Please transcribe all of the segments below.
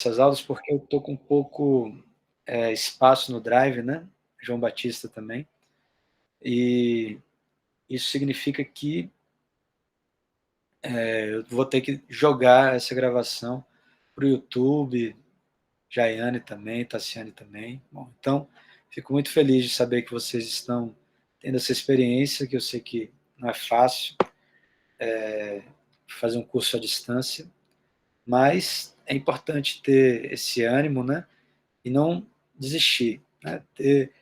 essas aulas, porque eu estou com pouco espaço no Drive, né? João Batista também. E isso significa que eu vou ter que jogar essa gravação para o YouTube, Jaiane também, Tassiane também. Bom, então, fico muito feliz de saber que vocês estão tendo essa experiência, que eu sei que não é fácil fazer um curso à distância, mas é importante ter esse ânimo, né? E não desistir, né? Ter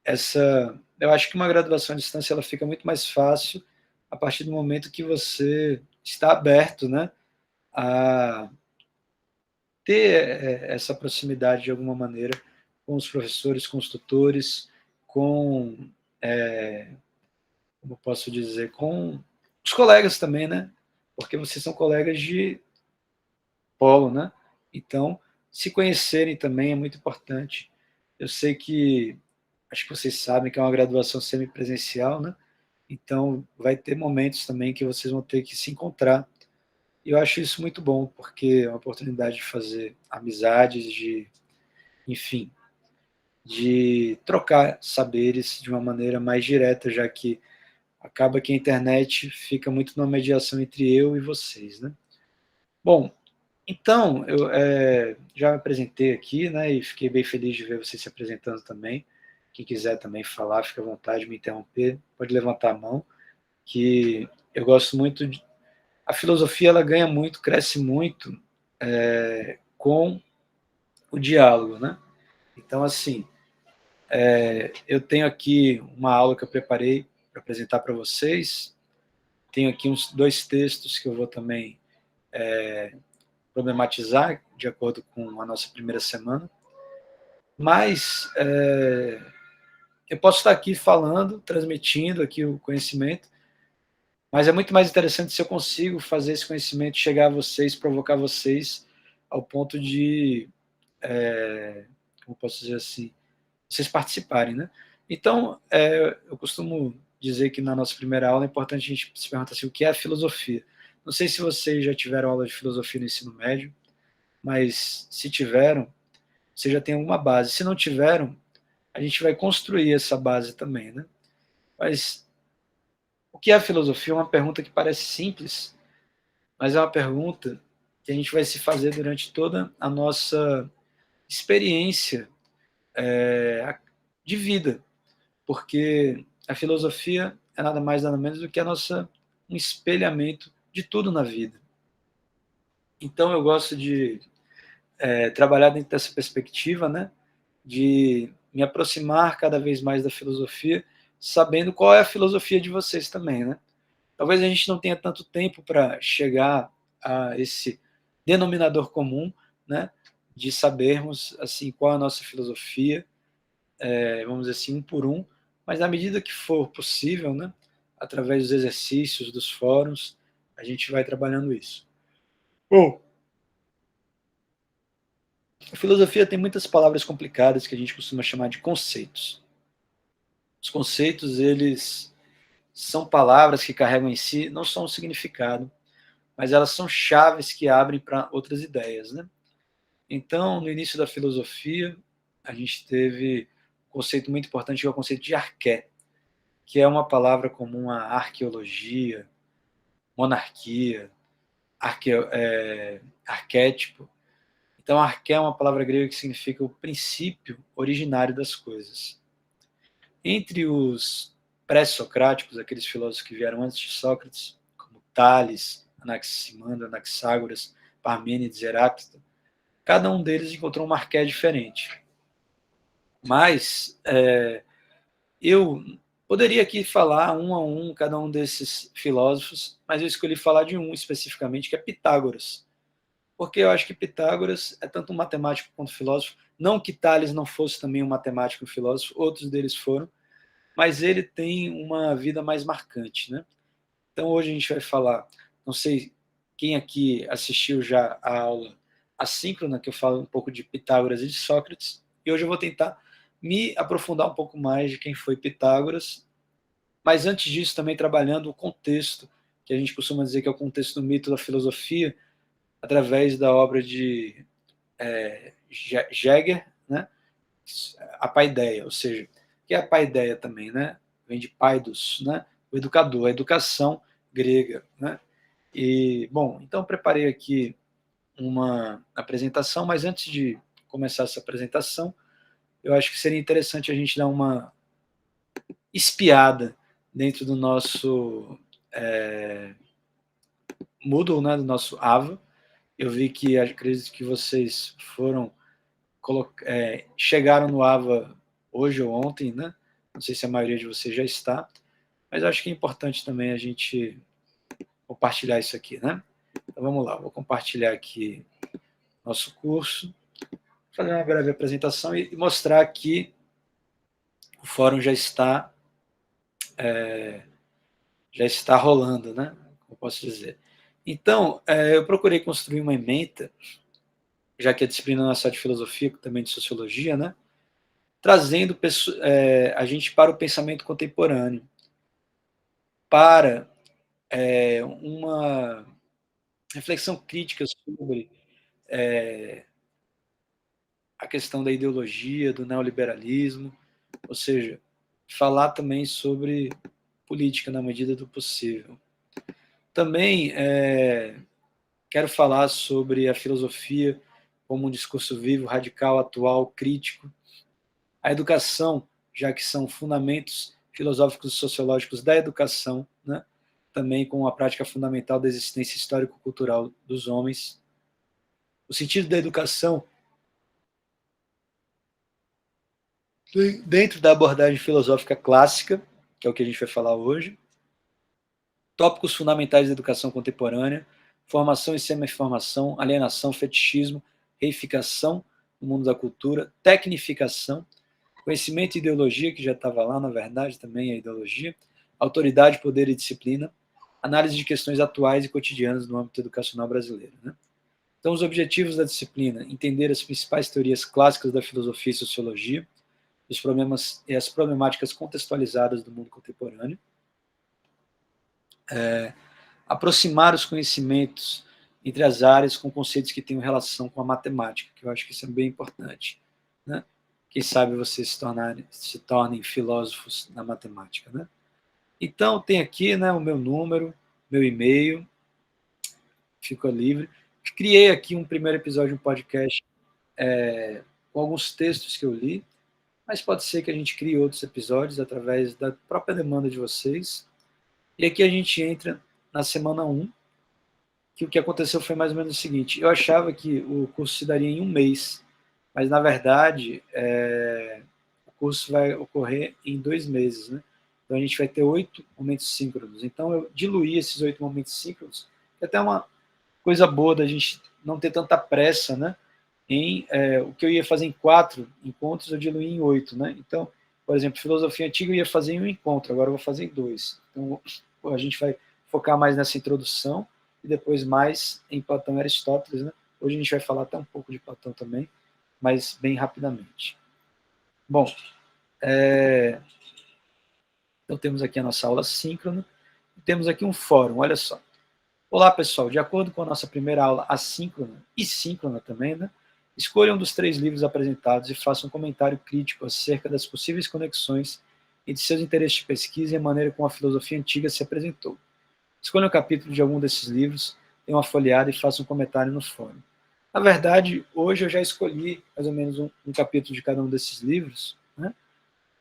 essa... Eu acho que uma graduação à distância ela fica muito mais fácil a partir do momento que você está aberto, né, a ter essa proximidade de alguma maneira com os professores, com os tutores, com, como posso dizer, com os colegas também, né? Porque vocês são colegas de polo, né? Então, se conhecerem também é muito importante. Eu sei que, acho que vocês sabem que é uma graduação semipresencial, né? Então, vai ter momentos também que vocês vão ter que se encontrar. E eu acho isso muito bom, porque é uma oportunidade de fazer amizades, de, enfim, de trocar saberes de uma maneira mais direta, já que acaba que a internet fica muito na mediação entre eu e vocês, né? Bom, então, eu já me apresentei aqui, né, e fiquei bem feliz de ver você se apresentando também. Quem quiser também falar, fica à vontade de me interromper, pode levantar a mão, que eu gosto muito de... A filosofia, ela ganha muito, cresce muito com o diálogo, né? Então, assim, eu tenho aqui uma aula que eu preparei para apresentar para vocês, tenho aqui uns 2 textos que eu vou também problematizar, de acordo com a nossa primeira semana, mas eu posso estar aqui falando, transmitindo aqui o conhecimento, mas é muito mais interessante se eu consigo fazer esse conhecimento chegar a vocês, provocar vocês ao ponto de, como posso dizer assim, vocês participarem, né? Então, eu costumo dizer que na nossa primeira aula é importante a gente se perguntar assim, o que é a filosofia? Não sei se vocês já tiveram aula de filosofia no ensino médio, mas se tiveram, vocês já têm alguma base. Se não tiveram, a gente vai construir essa base também, né? Mas o que é a filosofia? É uma pergunta que parece simples, mas é uma pergunta que a gente vai se fazer durante toda a nossa experiência de vida, porque a filosofia é nada mais nada menos do que um espelhamento de tudo na vida. Então eu gosto de trabalhar dentro dessa perspectiva, né, de me aproximar cada vez mais da filosofia, sabendo qual é a filosofia de vocês também, né? Talvez a gente não tenha tanto tempo para chegar a esse denominador comum, né, de sabermos assim qual é a nossa filosofia, vamos dizer assim, um por um, mas na medida que for possível, né, através dos exercícios, dos fóruns, a gente vai trabalhando isso. Bom, a filosofia tem muitas palavras complicadas que a gente costuma chamar de conceitos. Os conceitos, eles são palavras que carregam em si não só um significado, mas elas são chaves que abrem para outras ideias, né? Então, no início da filosofia, a gente teve um conceito muito importante, que é o conceito de arqué, que é uma palavra comum à arqueologia, monarquia, arquétipo. Então, arqué é uma palavra grega que significa o princípio originário das coisas. Entre os pré-socráticos, aqueles filósofos que vieram antes de Sócrates, como Tales, Anaximandro, Anaxágoras, Parmênides, Heráclito, cada um deles encontrou uma arqué diferente. Mas eu poderia aqui falar um a um cada um desses filósofos, mas eu escolhi falar de um especificamente, que é Pitágoras, porque eu acho que Pitágoras é tanto um matemático quanto um filósofo, não que Tales não fosse também um matemático e um filósofo, outros deles foram, mas ele tem uma vida mais marcante, né? Então hoje a gente vai falar, não sei quem aqui assistiu já a aula assíncrona, que eu falo um pouco de Pitágoras e de Sócrates, e hoje eu vou tentar me aprofundar um pouco mais de quem foi Pitágoras, mas antes disso também trabalhando o contexto, que a gente costuma dizer que é o contexto do mito da filosofia, através da obra de Jäger, né? A paideia, ou seja, o que é a paideia também, né? Vem de paidos, né? O educador, a educação grega, né? E, bom, então preparei aqui uma apresentação, mas antes de começar essa apresentação, eu acho que seria interessante a gente dar uma espiada dentro do nosso Moodle, né, do nosso Ava. Eu vi que, acredito que vocês chegaram no Ava hoje ou ontem, né? Não sei se a maioria de vocês já está, mas acho que é importante também a gente compartilhar isso aqui, né? Então vamos lá, vou compartilhar aqui nosso curso, fazer uma breve apresentação e mostrar que o fórum já está rolando, né? Como posso dizer. Então, eu procurei construir uma ementa, já que a disciplina não é só de filosofia, também de sociologia, né? Trazendo a gente para o pensamento contemporâneo, para uma reflexão crítica sobre a questão da ideologia, do neoliberalismo, ou seja, falar também sobre política na medida do possível. Também quero falar sobre a filosofia como um discurso vivo, radical, atual, crítico. A educação, já que são fundamentos filosóficos e sociológicos da educação, né? Também com a prática fundamental da existência histórico-cultural dos homens. O sentido da educação dentro da abordagem filosófica clássica, que é o que a gente vai falar hoje. Tópicos fundamentais da educação contemporânea, formação e semi-formação, alienação, fetichismo, reificação no mundo da cultura, tecnificação, conhecimento e ideologia, que já estava lá, na verdade, também a ideologia, autoridade, poder e disciplina, análise de questões atuais e cotidianas no âmbito educacional brasileiro. Né? Então, os objetivos da disciplina: entender as principais teorias clássicas da filosofia e sociologia, os problemas e as problemáticas contextualizadas do mundo contemporâneo, aproximar os conhecimentos entre as áreas com conceitos que tenham relação com a matemática, que eu acho que isso é bem importante. Né? Quem sabe vocês se tornem filósofos na matemática. Né? Então, tem aqui, né, o meu número, meu e-mail, fica livre. Criei aqui um primeiro episódio de um podcast com alguns textos que eu li, mas pode ser que a gente crie outros episódios através da própria demanda de vocês. E aqui a gente entra na semana 1, que o que aconteceu foi mais ou menos o seguinte: eu achava que o curso se daria em um mês, mas na verdade o curso vai ocorrer em 2 meses, né? Então a gente vai ter 8 momentos síncronos. Então eu diluí esses 8 momentos síncronos, que é até uma coisa boa da gente não ter tanta pressa, né? O que eu ia fazer em 4 encontros, eu diluí em 8, né? Então, por exemplo, filosofia antiga eu ia fazer em um encontro, agora eu vou fazer em 2. Então a gente vai focar mais nessa introdução e depois mais em Platão e Aristóteles, né? Hoje a gente vai falar até um pouco de Platão também, mas bem rapidamente. Bom, então temos aqui a nossa aula síncrona, e temos aqui um fórum, olha só. Olá, pessoal, de acordo com a nossa primeira aula assíncrona e síncrona também, né? Escolha um dos 3 livros apresentados e faça um comentário crítico acerca das possíveis conexões entre seus interesses de pesquisa e a maneira como a filosofia antiga se apresentou. Escolha um capítulo de algum desses livros, dê uma folheada e faça um comentário no fórum. Na verdade, hoje eu já escolhi mais ou menos um capítulo de cada um desses livros, né,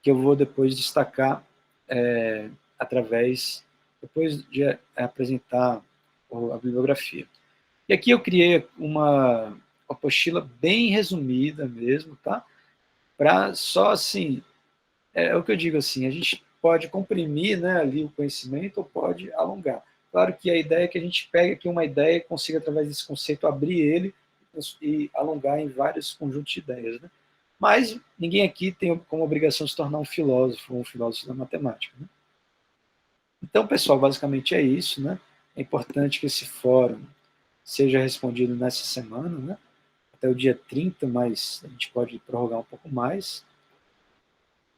que eu vou depois destacar depois de apresentar a bibliografia. E aqui eu criei uma apostila bem resumida mesmo, tá? Para só assim, é o que eu digo assim, a gente pode comprimir, né, ali o conhecimento ou pode alongar. Claro que a ideia é que a gente pegue aqui uma ideia e consiga, através desse conceito, abrir ele e alongar em vários conjuntos de ideias. Né? Mas ninguém aqui tem como obrigação se tornar um filósofo ou um filósofo da matemática. Né? Então, pessoal, basicamente é isso. Né? É importante que esse fórum seja respondido nessa semana, né? Até o dia 30, mas a gente pode prorrogar um pouco mais.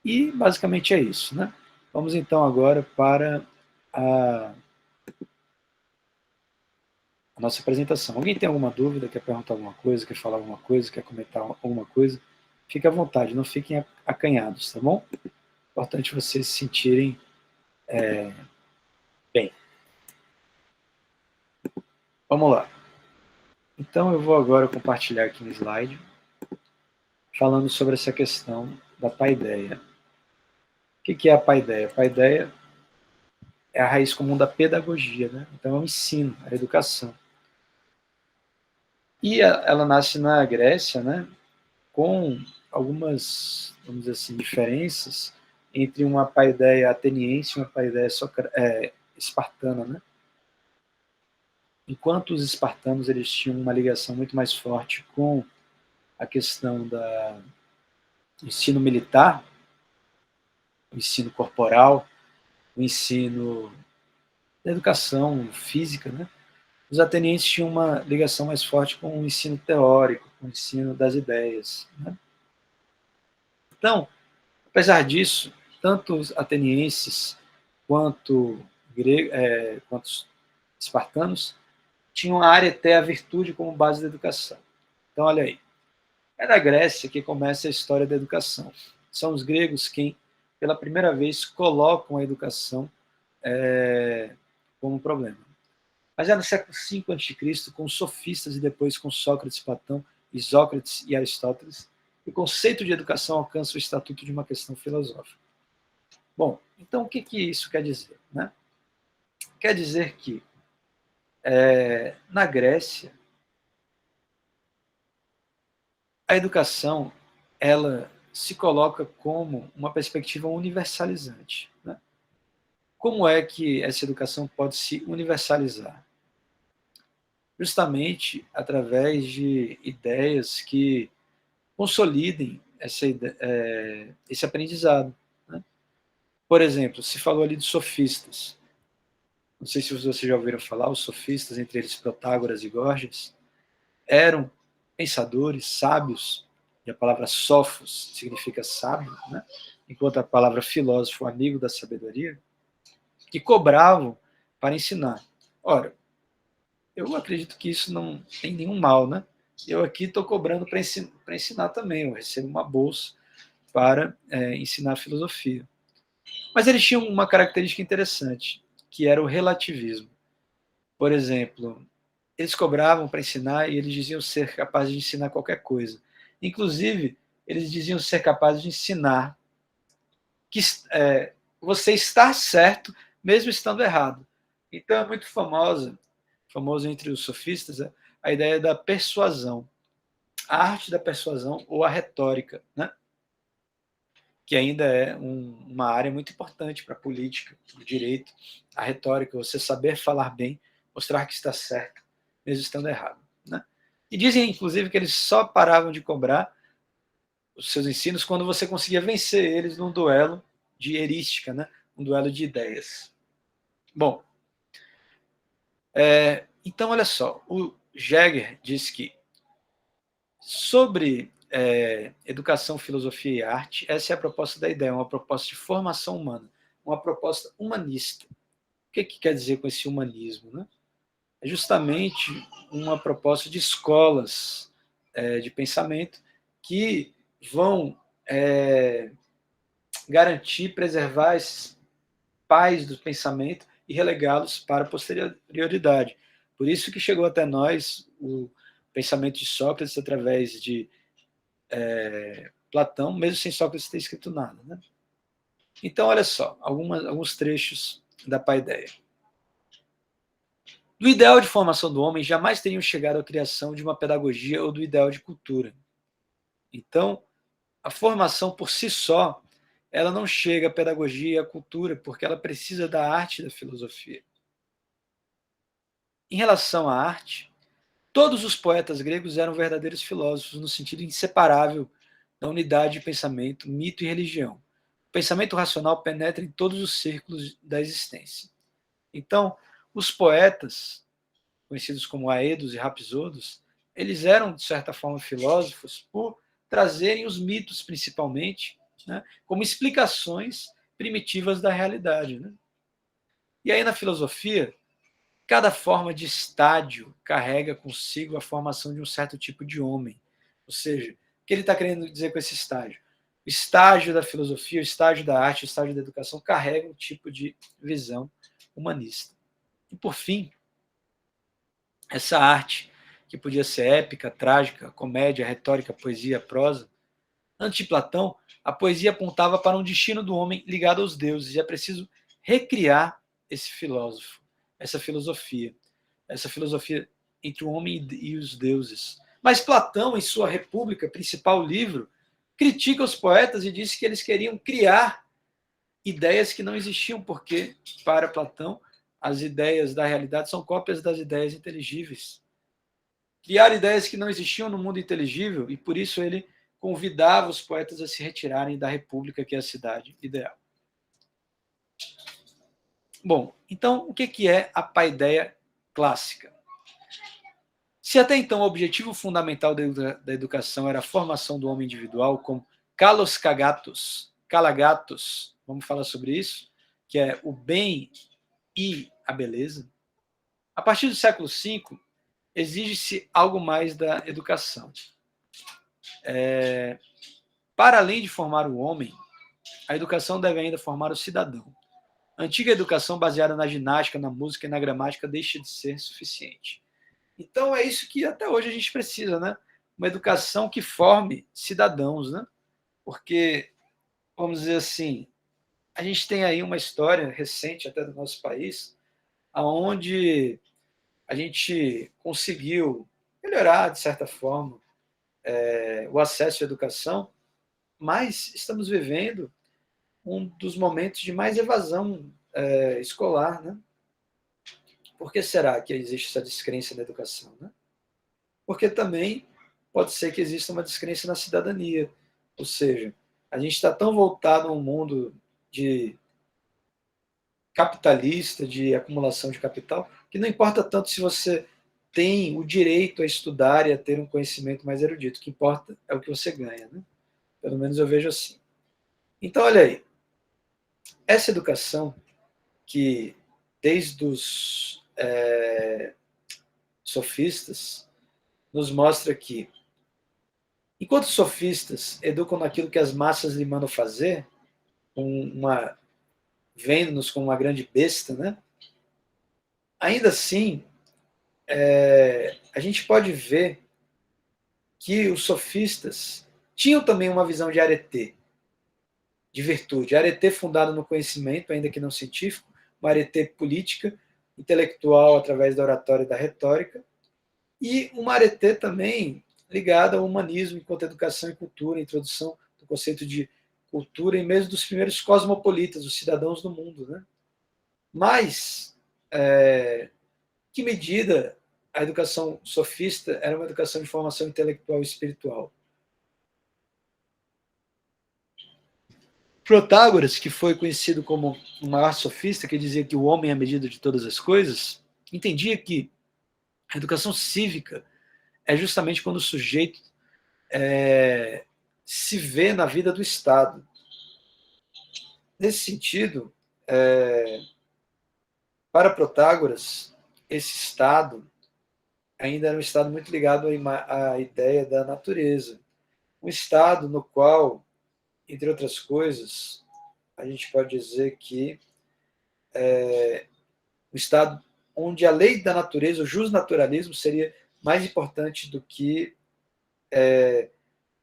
E basicamente é isso. Né? Vamos então agora para a a nossa apresentação. Alguém tem alguma dúvida, quer perguntar alguma coisa, quer falar alguma coisa, quer comentar alguma coisa? Fique à vontade, não fiquem acanhados, tá bom? Importante vocês se sentirem bem. Vamos lá. Então, eu vou agora compartilhar aqui no slide, falando sobre essa questão da paideia. O que é a paideia? A paideia é a raiz comum da pedagogia, né? Então, é o ensino, a educação. E ela nasce na Grécia, né? Com algumas, vamos dizer assim, diferenças entre uma paideia ateniense e uma paideia espartana, né? Enquanto os espartanos eles tinham uma ligação muito mais forte com a questão do ensino militar, o ensino corporal, o ensino da educação física, né? Os atenienses tinham uma ligação mais forte com o ensino teórico, com o ensino das ideias, né? Então, apesar disso, tanto os atenienses quanto, quanto os espartanos tinham a areté, a virtude, como base da educação. Então, olha aí. É na Grécia que começa a história da educação. São os gregos quem, pela primeira vez, colocam a educação como um problema. Mas é no século V a.C., com os sofistas e depois com Sócrates, Platão, Isócrates e Aristóteles, o conceito de educação alcança o estatuto de uma questão filosófica. Bom, então o que isso quer dizer? Né? Quer dizer que na Grécia a educação ela se coloca como uma perspectiva universalizante. Né? Como é que essa educação pode se universalizar? Justamente através de ideias que consolidem esse aprendizado. Né? Por exemplo, se falou ali de sofistas. Não sei se vocês já ouviram falar, os sofistas, entre eles Protágoras e Gorgias, eram pensadores, sábios, e a palavra sofos significa sábio, né? Enquanto a palavra filósofo, amigo da sabedoria, que cobravam para ensinar. Ora, eu acredito que isso não tem nenhum mal, né? Eu aqui estou cobrando para ensinar também, eu recebo uma bolsa para ensinar filosofia. Mas eles tinham uma característica interessante, que era o relativismo. Por exemplo, eles cobravam para ensinar e eles diziam ser capazes de ensinar qualquer coisa. Inclusive, eles diziam ser capazes de ensinar que você está certo mesmo estando errado. Então é muito famoso entre os sofistas, a ideia da persuasão, a arte da persuasão ou a retórica, né? Que ainda é uma área muito importante para a política, para o direito, a retórica, você saber falar bem, mostrar que está certo, mesmo estando errado. Né? E dizem, inclusive, que eles só paravam de cobrar os seus ensinos quando você conseguia vencer eles num duelo de erística, né? Um duelo de ideias. Bom, então olha só, o Jäger diz que sobre educação, filosofia e arte, essa é a proposta da ideia, uma proposta de formação humana, uma proposta humanista. O que quer dizer com esse humanismo? Né? É justamente uma proposta de escolas de pensamento que vão garantir, preservar esses pais do pensamento e relegá-los para a posterioridade. Por isso que chegou até nós o pensamento de Sócrates através de Platão, mesmo sem Sócrates ter escrito nada. Né? Então, olha só, alguns trechos da paideia. Do ideal de formação do homem, jamais teriam chegado à criação de uma pedagogia ou do ideal de cultura. Então, a formação por si só, ela não chega à pedagogia e à cultura, porque ela precisa da arte e da filosofia. Em relação à arte, todos os poetas gregos eram verdadeiros filósofos, no sentido inseparável da unidade de pensamento, mito e religião. O pensamento racional penetra em todos os círculos da existência. Então, os poetas, conhecidos como aedos e rapsodos, eles eram, de certa forma, filósofos por trazerem os mitos, principalmente, né, como explicações primitivas da realidade. Né? E aí, na filosofia, Cada forma de estádio carrega consigo a formação de um certo tipo de homem. Ou seja, o que ele está querendo dizer com esse estágio? O estágio da filosofia, o estágio da arte, o estágio da educação carrega um tipo de visão humanista. E, por fim, essa arte, que podia ser épica, trágica, comédia, retórica, poesia, prosa, antes de Platão, a poesia apontava para um destino do homem ligado aos deuses, e é preciso recriar esse filósofo, essa filosofia entre o homem e os deuses. Mas Platão, em sua República, principal livro, critica os poetas e diz que eles queriam criar ideias que não existiam, porque, para Platão, as ideias da realidade são cópias das ideias inteligíveis. Criar ideias que não existiam no mundo inteligível, e por isso ele convidava os poetas a se retirarem da República, que é a cidade ideal. Bom, então, o que é a paideia clássica? Se até então o objetivo fundamental da educação era a formação do homem individual, como kalos kalagatos, vamos falar sobre isso, que é o bem e a beleza, a partir do século V, exige-se algo mais da educação. Para além de formar o homem, a educação deve ainda formar o cidadão. A antiga educação baseada na ginástica, na música e na gramática deixa de ser suficiente. Então é isso que até hoje a gente precisa, né? Uma educação que forme cidadãos, né? Porque, vamos dizer assim, a gente tem aí uma história recente até do nosso país, aonde a gente conseguiu melhorar, de certa forma, o acesso à educação, mas estamos vivendo um dos momentos de mais evasão escolar, né? Por que será que existe essa descrença na educação, né? Porque também pode ser que exista uma descrença na cidadania, ou seja, a gente está tão voltado a um mundo de capitalista, de acumulação de capital, que não importa tanto se você tem o direito a estudar e a ter um conhecimento mais erudito, o que importa é o que você ganha, né? Pelo menos eu vejo assim. Então, olha aí, essa educação que, desde os sofistas, nos mostra que, enquanto os sofistas educam naquilo que as massas lhe mandam fazer, vendo-nos como uma grande besta, né? Ainda assim, a gente pode ver que os sofistas tinham também uma visão de arete, de virtude. Arete fundada no conhecimento, ainda que não científico, uma arete política, intelectual através da oratória e da retórica, e uma arete também ligada ao humanismo enquanto educação e cultura, introdução do conceito de cultura em meio dos primeiros cosmopolitas, os cidadãos do mundo, né? Mas, que medida a educação sofista era uma educação de formação intelectual e espiritual? Protágoras, que foi conhecido como o maior sofista, que dizia que o homem é a medida de todas as coisas, entendia que a educação cívica é justamente quando o sujeito se vê na vida do Estado. Nesse sentido, para Protágoras, esse Estado ainda era um Estado muito ligado à ideia da natureza. Um Estado no qual, entre outras coisas, a gente pode dizer que um Estado onde a lei da natureza, o justnaturalismo, seria mais importante do que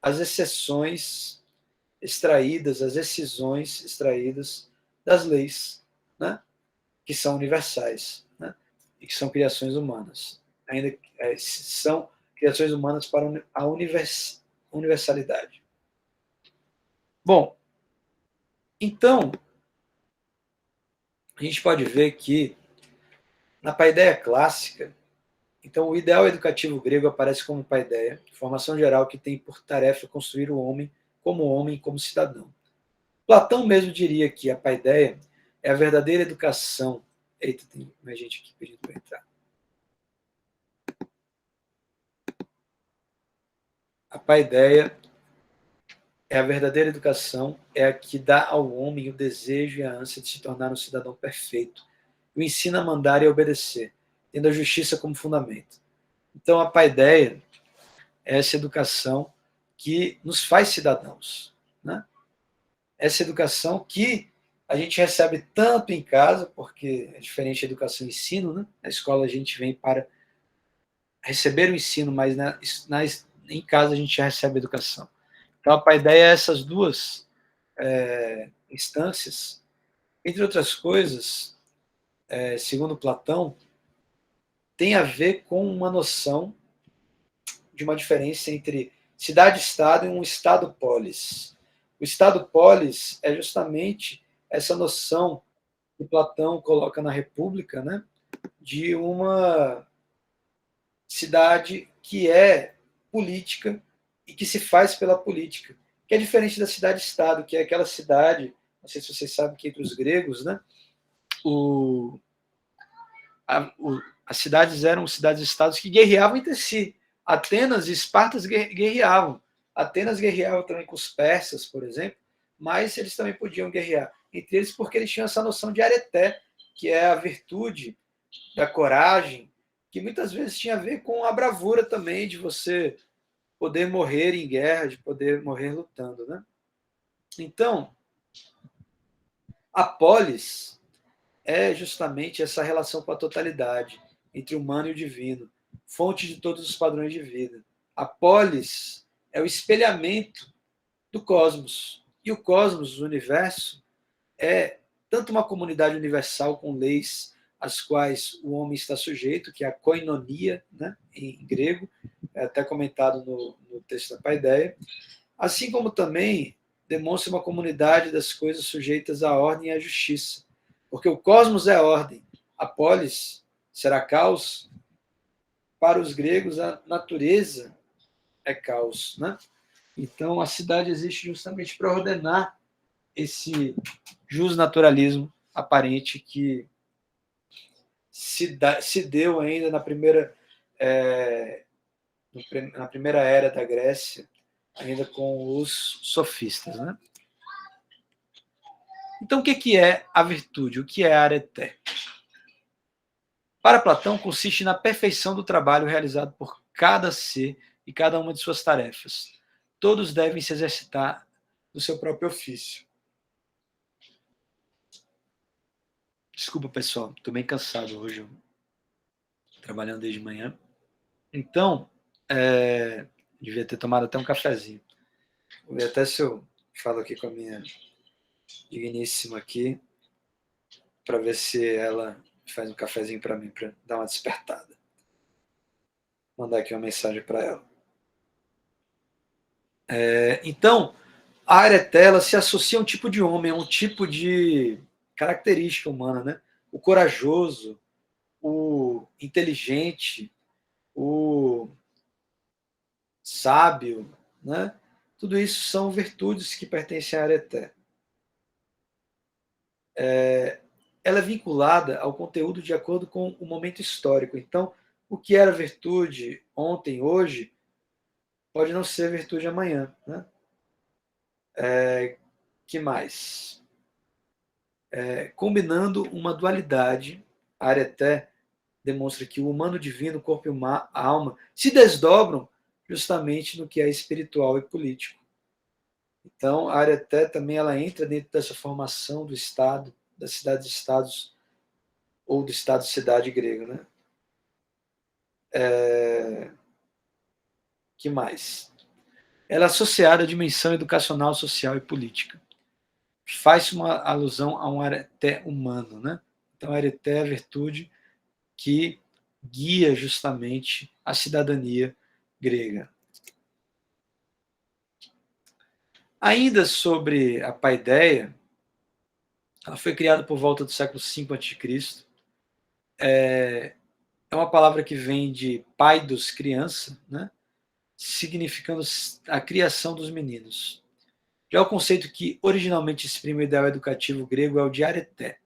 as exceções extraídas, as excisões extraídas das leis, né? Que são universais, né? E que são criações humanas. Ainda são criações humanas para a universalidade. Bom, então, a gente pode ver que, na paideia clássica, então o ideal educativo grego aparece como paideia, formação geral que tem por tarefa construir o homem como cidadão. Platão mesmo diria que a paideia é a verdadeira educação. Eita, tem mais gente aqui pedindo para entrar. A paideia é a verdadeira educação, é a que dá ao homem o desejo e a ânsia de se tornar um cidadão perfeito. O ensina a mandar e a obedecer. tendo a justiça como fundamento. Então, a paideia é essa educação que nos faz cidadãos, né? Essa educação que a gente recebe tanto em casa, porque é diferente da educação e ensino, né? Na escola a gente vem para receber o ensino, mas em casa a gente já recebe a educação. Então, a paideia é essas duas instâncias. Entre outras coisas, segundo Platão, tem a ver com uma noção de uma diferença entre cidade-estado e um estado-polis. O estado-polis é justamente essa noção que Platão coloca na República, né, de uma cidade que é política e que se faz pela política, que é diferente da cidade-estado, que é aquela cidade, não sei se vocês sabem que entre os gregos, né, o, as cidades eram cidades-estados que guerreavam entre si. Atenas e Esparta guerreavam. Atenas guerreava também com os persas, por exemplo, mas eles também podiam guerrear entre eles porque eles tinham essa noção de areté, que é a virtude da coragem, que muitas vezes tinha a ver com a bravura também de você poder morrer em guerra, de poder morrer lutando, né? Então, a polis é justamente essa relação com a totalidade entre o humano e o divino, fonte de todos os padrões de vida. A polis é o espelhamento do cosmos. E o cosmos, o universo, é tanto uma comunidade universal com leis às quais o homem está sujeito, que é a koinonia, né, em grego, é até comentado no texto da Paideia, assim como também demonstra uma comunidade das coisas sujeitas à ordem e à justiça. Porque o cosmos é ordem, a polis será caos. Para os gregos, a natureza é caos, né? Então, a cidade existe justamente para ordenar esse justnaturalismo aparente que se deu ainda na primeira era da Grécia, ainda com os sofistas, né? Então, o que é a virtude? O que é a areté? Para Platão, consiste na perfeição do trabalho realizado por cada ser e cada uma de suas tarefas. Todos devem se exercitar no seu próprio ofício. Desculpa, pessoal, estou bem cansado hoje, trabalhando desde manhã. Então, devia ter tomado até um cafezinho. Vou ver até se eu falo aqui com a minha digníssima aqui, para ver se ela faz um cafezinho para mim, para dar uma despertada. Vou mandar aqui uma mensagem para ela. Então, a aretela se associa a um tipo de homem, a um tipo de característica humana, né? O corajoso, o inteligente, o sábio, né? Tudo isso são virtudes que pertencem à areté. Ela é vinculada ao conteúdo de acordo com o momento histórico. Então, o que era virtude ontem, hoje, pode não ser virtude amanhã, né? Que mais? Combinando uma dualidade, a areté demonstra que o humano divino, o corpo e a alma se desdobram justamente no que é espiritual e político. Então, a areté também ela entra dentro dessa formação do Estado, das cidades-estados ou do Estado-cidade grego, né? Que mais? Ela é associada à dimensão educacional, social e política. Faz uma alusão a um areté humano, né? Então, a areté é a virtude que guia justamente a cidadania grega. Ainda sobre a paideia, ela foi criada por volta do século V a.C. É uma palavra que vem de paidos, criança, né? Significando a criação dos meninos. Já o conceito que originalmente exprime o ideal educativo grego é o de areté,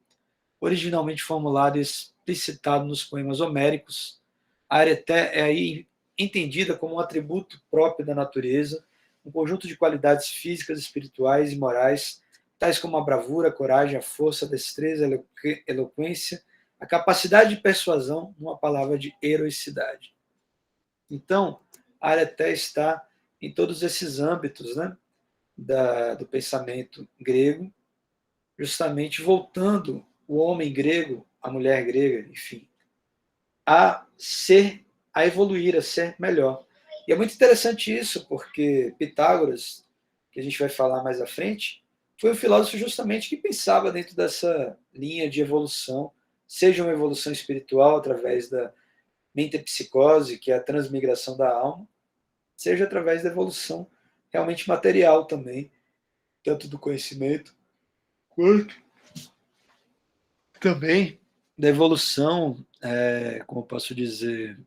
originalmente formulado e explicitado nos poemas homéricos. A areté é aí entendida como um atributo próprio da natureza, um conjunto de qualidades físicas, espirituais e morais, tais como a bravura, a coragem, a força, a destreza, a eloquência, a capacidade de persuasão numa palavra de heroicidade. Então, a Areté está em todos esses âmbitos, né, do pensamento grego, justamente voltando o homem grego, a mulher grega, enfim, a evoluir, a ser melhor. E é muito interessante isso, porque Pitágoras, que a gente vai falar mais à frente, foi um filósofo justamente que pensava dentro dessa linha de evolução, seja uma evolução espiritual através da mentepsicose, que é a transmigração da alma, seja através da evolução realmente material também, tanto do conhecimento quanto também da evolução, como eu posso dizer,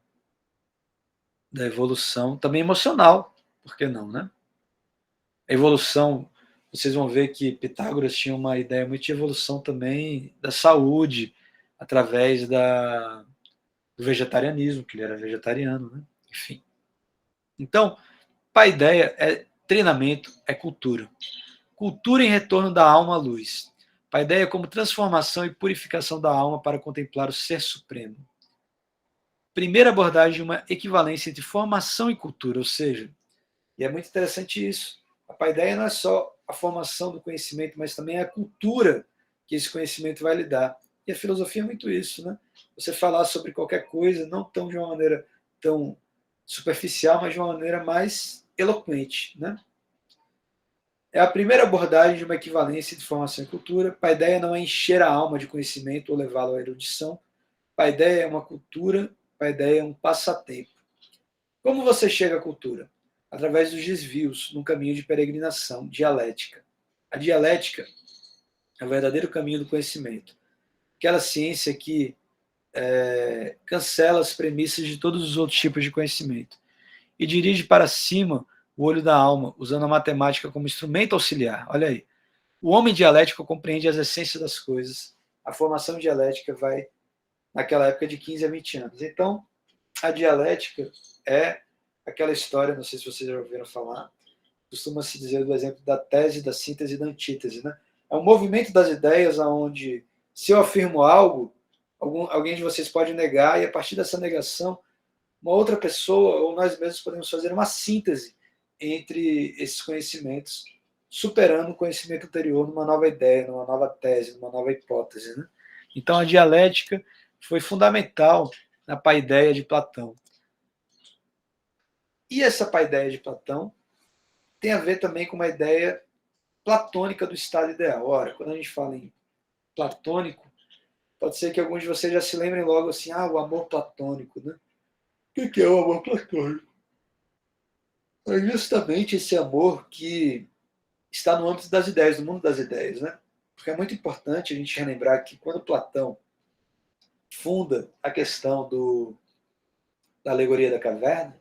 da evolução também emocional, por que não, né? A evolução, vocês vão ver que Pitágoras tinha uma ideia muito de evolução também da saúde, através do vegetarianismo, que ele era vegetariano, né? Enfim. Então, paideia é treinamento, é cultura. Cultura em retorno da alma à luz. Paideia como transformação e purificação da alma para contemplar o Ser Supremo. Primeira abordagem de uma equivalência entre formação e cultura, ou seja, e é muito interessante isso. A paideia não é só a formação do conhecimento, mas também a cultura que esse conhecimento vai lhe dar. E a filosofia é muito isso, né? Você falar sobre qualquer coisa, não tão de uma maneira tão superficial, mas de uma maneira mais eloquente, né? É a primeira abordagem de uma equivalência de formação e cultura. Paideia não é encher a alma de conhecimento ou levá-la à erudição. Paideia é uma cultura, paideia é um passatempo. Como você chega à cultura? Através dos desvios, num caminho de peregrinação, dialética. A dialética é o verdadeiro caminho do conhecimento. Aquela ciência que cancela as premissas de todos os outros tipos de conhecimento e dirige para cima o olho da alma, usando a matemática como instrumento auxiliar. Olha aí. O homem dialético compreende as essências das coisas. A formação dialética vai naquela época de 15 a 20 anos. Então, a dialética é aquela história, não sei se vocês já ouviram falar, costuma-se dizer do exemplo da tese, da síntese e da antítese. Né? É um movimento das ideias onde, se eu afirmo algo, alguém de vocês pode negar, e a partir dessa negação, uma outra pessoa ou nós mesmos podemos fazer uma síntese entre esses conhecimentos, superando o conhecimento anterior numa nova ideia, numa nova tese, numa nova hipótese. Né? Então, a dialética foi fundamental na paideia de Platão. E essa paideia de Platão tem a ver também com uma ideia platônica do estado ideal. Ora, quando a gente fala em platônico, pode ser que alguns de vocês já se lembrem logo assim, o amor platônico, né? O que é o amor platônico? É justamente esse amor que está no âmbito das ideias, do mundo das ideias, né? Porque é muito importante a gente relembrar que quando Platão funda a questão da alegoria da caverna,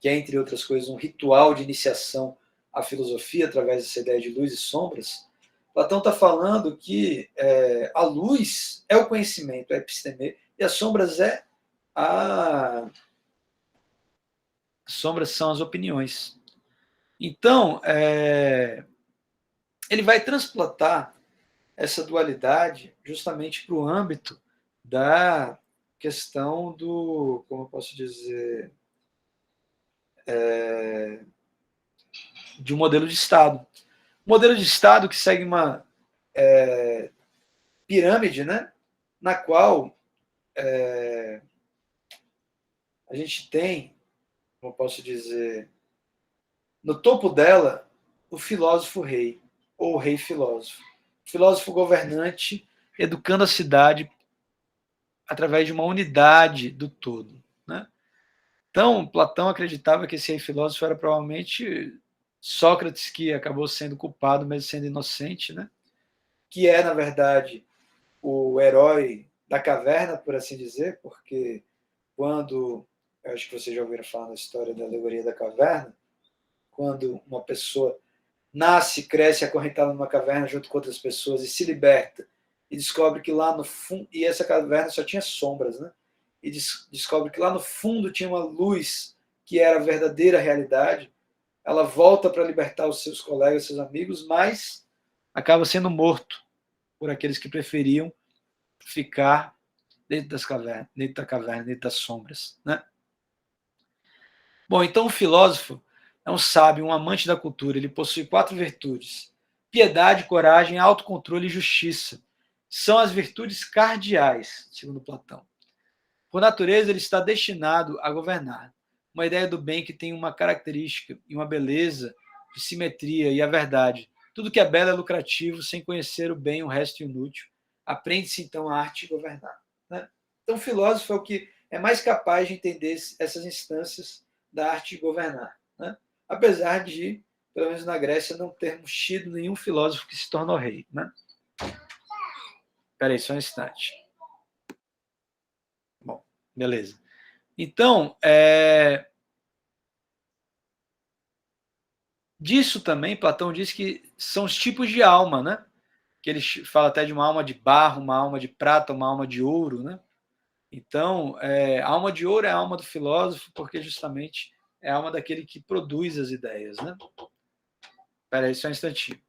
que é, entre outras coisas, um ritual de iniciação à filosofia através dessa ideia de luz e sombras, Platão está falando que a luz é o conhecimento, é a episteme, e as sombras as sombras são as opiniões. Então, ele vai transplantar essa dualidade justamente para o âmbito da questão do, como eu posso dizer, de um modelo de Estado. Um modelo de Estado que segue uma pirâmide, né, na qual a gente tem, como eu posso dizer, no topo dela, o filósofo rei, ou o rei filósofo. O filósofo governante educando a cidade através de uma unidade do todo. Né? Então, Platão acreditava que esse rei filósofo era provavelmente Sócrates, que acabou sendo culpado, mesmo sendo inocente, né? Que é, na verdade, o herói da caverna, por assim dizer, porque quando, eu acho que vocês já ouviram falar na história da alegoria da caverna, quando uma pessoa nasce, cresce acorrentada numa caverna junto com outras pessoas e se liberta e descobre que lá no fundo, e essa caverna só tinha sombras, né? E descobre que lá no fundo tinha uma luz que era a verdadeira realidade. Ela volta para libertar os seus colegas, seus amigos, mas acaba sendo morto por aqueles que preferiam ficar dentro da caverna, dentro das sombras, né? Bom, então o filósofo é um sábio, um amante da cultura. Ele possui 4 virtudes: piedade, coragem, autocontrole e justiça. São as virtudes cardeais, segundo Platão. Por natureza, ele está destinado a governar. Uma ideia do bem que tem uma característica e uma beleza de simetria e a verdade. Tudo que é belo é lucrativo, sem conhecer o bem, o resto é inútil. Aprende-se, então, a arte de governar. Né? Então, o filósofo é o que é mais capaz de entender essas instâncias da arte de governar. Né? Apesar de, pelo menos na Grécia, não termos tido nenhum filósofo que se tornou rei. Né? Espera aí, só um instante. Bom, beleza. Então, disso também, Platão diz que são os tipos de alma, né? Que ele fala até de uma alma de barro, uma alma de prata, uma alma de ouro, né? Então, a alma de ouro é a alma do filósofo, porque justamente é a alma daquele que produz as ideias, né? Espera aí, só um instantinho.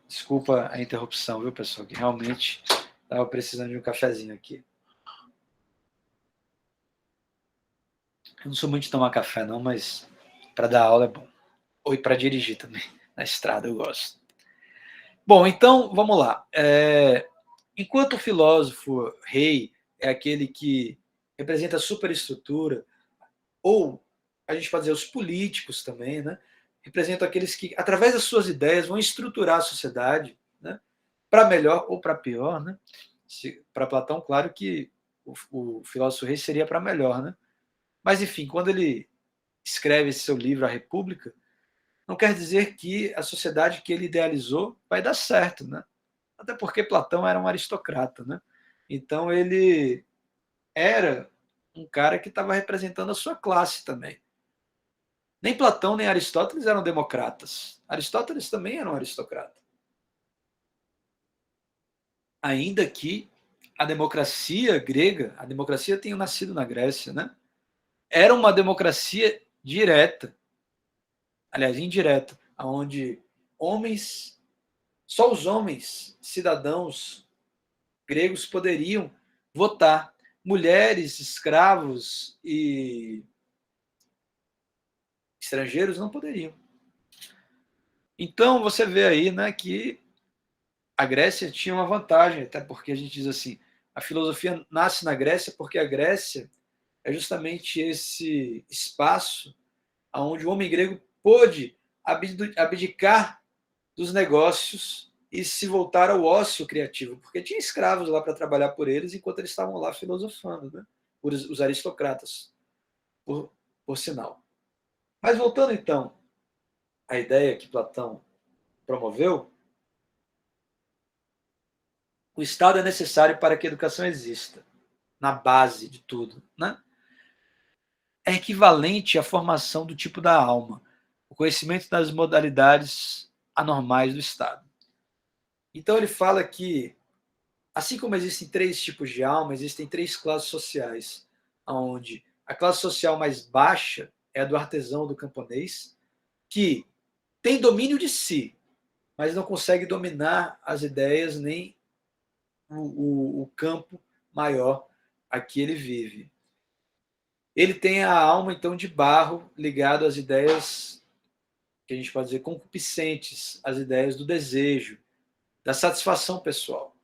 Desculpa a interrupção, viu, pessoal? Que realmente estava precisando de um cafezinho aqui. Eu não sou muito de tomar café, não, mas para dar aula é bom. Ou para dirigir também. Na estrada eu gosto. Bom, então, vamos lá. Enquanto o filósofo rei é aquele que representa a superestrutura, ou a gente pode dizer os políticos também, né? Representam aqueles que, através das suas ideias, vão estruturar a sociedade, né? Para melhor ou para pior, né? Para Platão, claro que o filósofo rei seria para melhor, né? Mas, enfim, quando ele escreve esse seu livro, A República, não quer dizer que a sociedade que ele idealizou vai dar certo, né? Até porque Platão era um aristocrata, né? Então ele era um cara que estava representando a sua classe também. Nem Platão nem Aristóteles eram democratas. Aristóteles também era um aristocrata. Ainda que a democracia grega, a democracia tenha nascido na Grécia, né? Era uma democracia direta, aliás, indireta, onde homens, só os homens, cidadãos gregos poderiam votar. Mulheres, escravos e estrangeiros não poderiam. Então você vê aí, né, que a Grécia tinha uma vantagem, até porque a gente diz assim, a filosofia nasce na Grécia porque a Grécia é justamente esse espaço onde o homem grego pôde abdicar dos negócios e se voltar ao ócio criativo, porque tinha escravos lá para trabalhar por eles enquanto eles estavam lá filosofando, né? Os aristocratas, por sinal. Mas voltando então à ideia que Platão promoveu, o Estado é necessário para que a educação exista, na base de tudo, né? É equivalente à formação do tipo da alma, o conhecimento das modalidades anormais do Estado. Então ele fala que, assim como existem 3 tipos de alma, existem 3 classes sociais, onde a classe social mais baixa é a do artesão, do camponês, que tem domínio de si, mas não consegue dominar as ideias nem o campo maior a que ele vive. Ele tem a alma, então, de barro, ligado às ideias que a gente pode dizer concupiscentes, às ideias do desejo, da satisfação pessoal.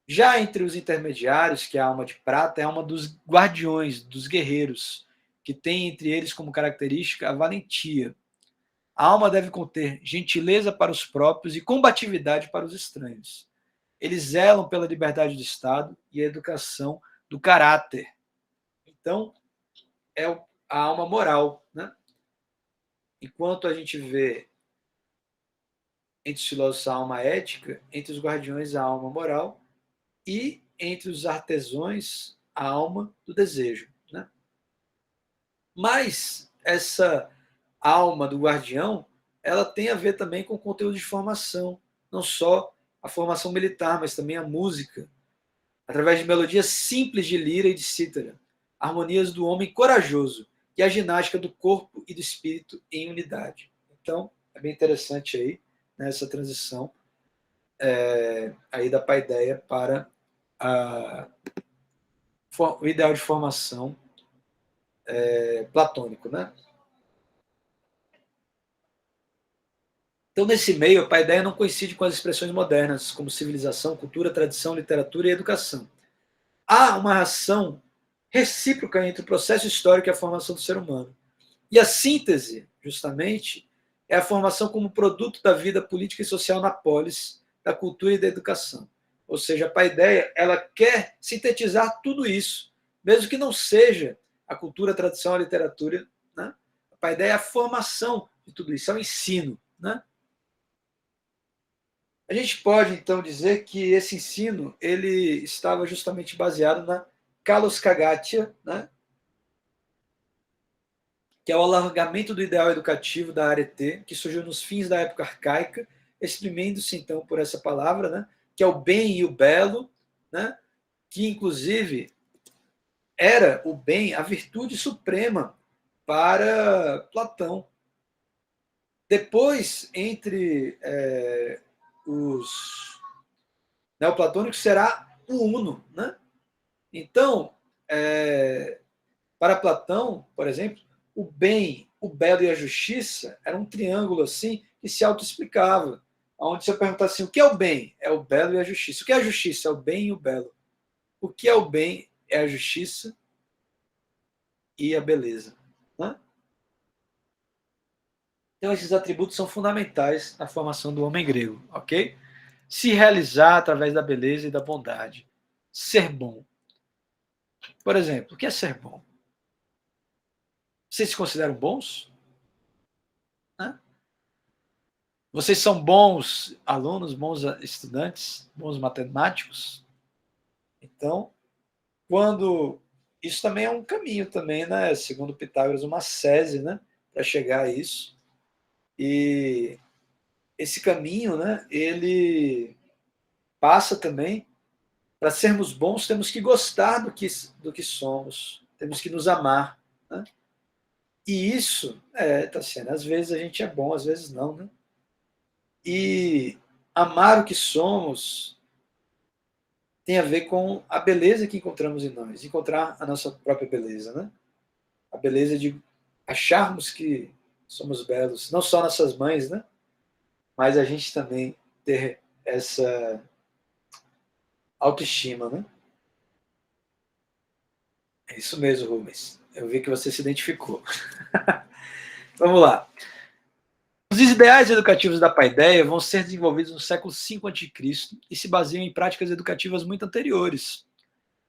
Já entre os intermediários, que é a alma de prata, é a alma dos guardiões, dos guerreiros, que tem entre eles como característica a valentia. A alma deve conter gentileza para os próprios e combatividade para os estranhos. Eles zelam pela liberdade do Estado e a educação do caráter. Então, é a alma moral, né? Enquanto a gente vê entre os filósofos a alma ética, entre os guardiões a alma moral e entre os artesãos a alma do desejo, né? Mas essa alma do guardião, ela tem a ver também com o conteúdo de formação, não só a formação militar, mas também a música, através de melodias simples de lira e de cítara, harmonias do homem corajoso e a ginástica do corpo e do espírito em unidade. Então, é bem interessante aí, né, essa transição aí da paideia para o ideal de formação platônico, né? Então, nesse meio, a paideia não coincide com as expressões modernas, como civilização, cultura, tradição, literatura e educação. Há uma ação recíproca entre o processo histórico e a formação do ser humano. E a síntese, justamente, é a formação como produto da vida política e social na polis, da cultura e da educação. Ou seja, a paideia, ela quer sintetizar tudo isso, mesmo que não seja a cultura, a tradição, a literatura, né? A paideia é a formação de tudo isso, é o ensino, né? A gente pode, então, dizer que esse ensino ele estava justamente baseado na kalos kagatia, né? Que é o alargamento do ideal educativo da arete, que surgiu nos fins da época arcaica, exprimindo-se, então, por essa palavra, né? Que é o bem e o belo, né? Que, inclusive, era o bem, a virtude suprema para Platão. Depois, entre os neoplatônicos, será o uno, né? Então, para Platão, por exemplo, o bem, o belo e a justiça era um triângulo assim que se autoexplicava. Onde se eu perguntar assim, o que é o bem? É o belo e a justiça. O que é a justiça? É o bem e o belo. O que é o bem? É a justiça e a beleza. Né? Então, esses atributos são fundamentais na formação do homem grego, ok? Se realizar através da beleza e da bondade. Ser bom. Por exemplo, o que é ser bom? Vocês se consideram bons? Né? Vocês são bons alunos, bons estudantes, bons matemáticos? Então, quando isso também é um caminho também, né? Segundo Pitágoras, uma sese, né? Para chegar a isso. E esse caminho, né? Ele passa também para sermos bons, temos que gostar do que somos, temos que nos amar, né? E isso, tá sendo, às vezes a gente é bom, às vezes não, né? E amar o que somos tem a ver com a beleza que encontramos em nós, encontrar a nossa própria beleza, né? A beleza de acharmos que somos belos, não só nossas mães, né? Mas a gente também ter essa autoestima, né? É isso mesmo, Rubens. Eu vi que você se identificou. Vamos lá. Os ideais educativos da paideia vão ser desenvolvidos no século V a.C. e se baseiam em práticas educativas muito anteriores.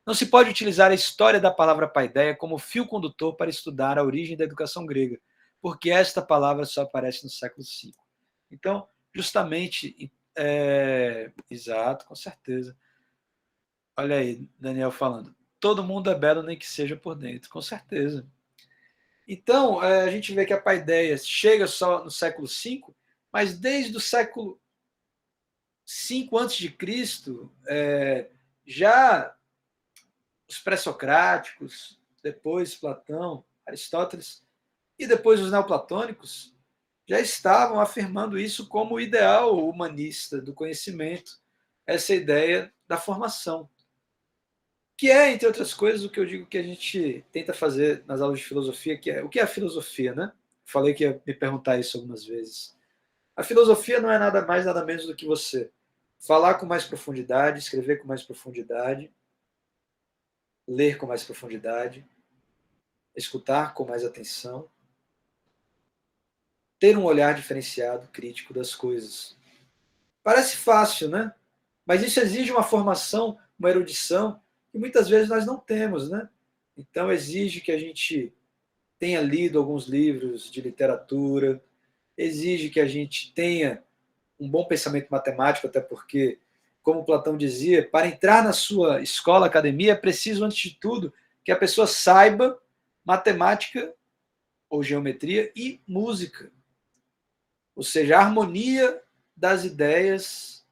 Não se pode utilizar a história da palavra paideia como fio condutor para estudar a origem da educação grega, porque esta palavra só aparece no século V. Então, justamente, exato, com certeza. Olha aí, Daniel falando. Todo mundo é belo, nem que seja por dentro, com certeza. Então, a gente vê que a paideia chega só no século V, mas desde o século V a.C., já os pré-socráticos, depois Platão, Aristóteles, e depois os neoplatônicos, já estavam afirmando isso como o ideal humanista do conhecimento, essa ideia da formação. Que é, entre outras coisas, o que eu digo que a gente tenta fazer nas aulas de filosofia, que é o que é a filosofia, né? Falei que ia me perguntar isso algumas vezes. A filosofia não é nada mais, nada menos do que você falar com mais profundidade, escrever com mais profundidade, ler com mais profundidade, escutar com mais atenção, ter um olhar diferenciado, crítico das coisas. Parece fácil, né? Mas isso exige uma formação, uma erudição, que muitas vezes nós não temos, né? Então exige que a gente tenha lido alguns livros de literatura, exige que a gente tenha um bom pensamento matemático, até porque, como Platão dizia, para entrar na sua escola, academia, é preciso, antes de tudo, que a pessoa saiba matemática ou geometria e música. Ou seja, a harmonia das ideias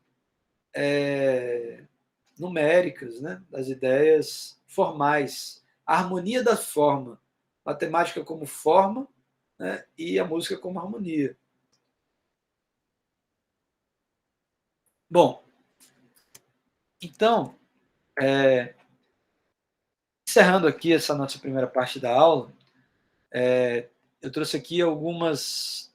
numéricas, né? Das ideias formais, a harmonia da forma, matemática como forma, né? E a música como harmonia. Bom, então, encerrando aqui essa nossa primeira parte da aula, eu trouxe aqui algumas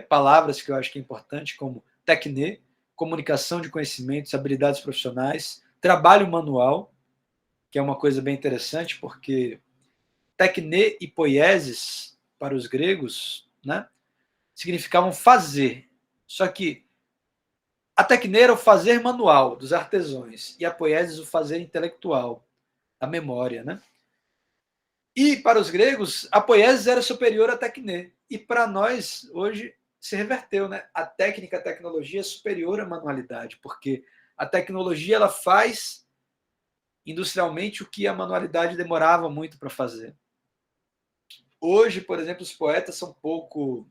palavras que eu acho que é importante, como tecne, comunicação de conhecimentos, habilidades profissionais, trabalho manual, que é uma coisa bem interessante, porque tecne e poiesis, para os gregos, né, significavam fazer. Só que a tecne era o fazer manual dos artesãos e a poiesis o fazer intelectual, a memória, né? E para os gregos, a poiesis era superior à tecne. E para nós, hoje, se reverteu, né? A técnica, a tecnologia é superior à manualidade, porque a tecnologia ela faz industrialmente o que a manualidade demorava muito para fazer. Hoje, por exemplo, os poetas são pouco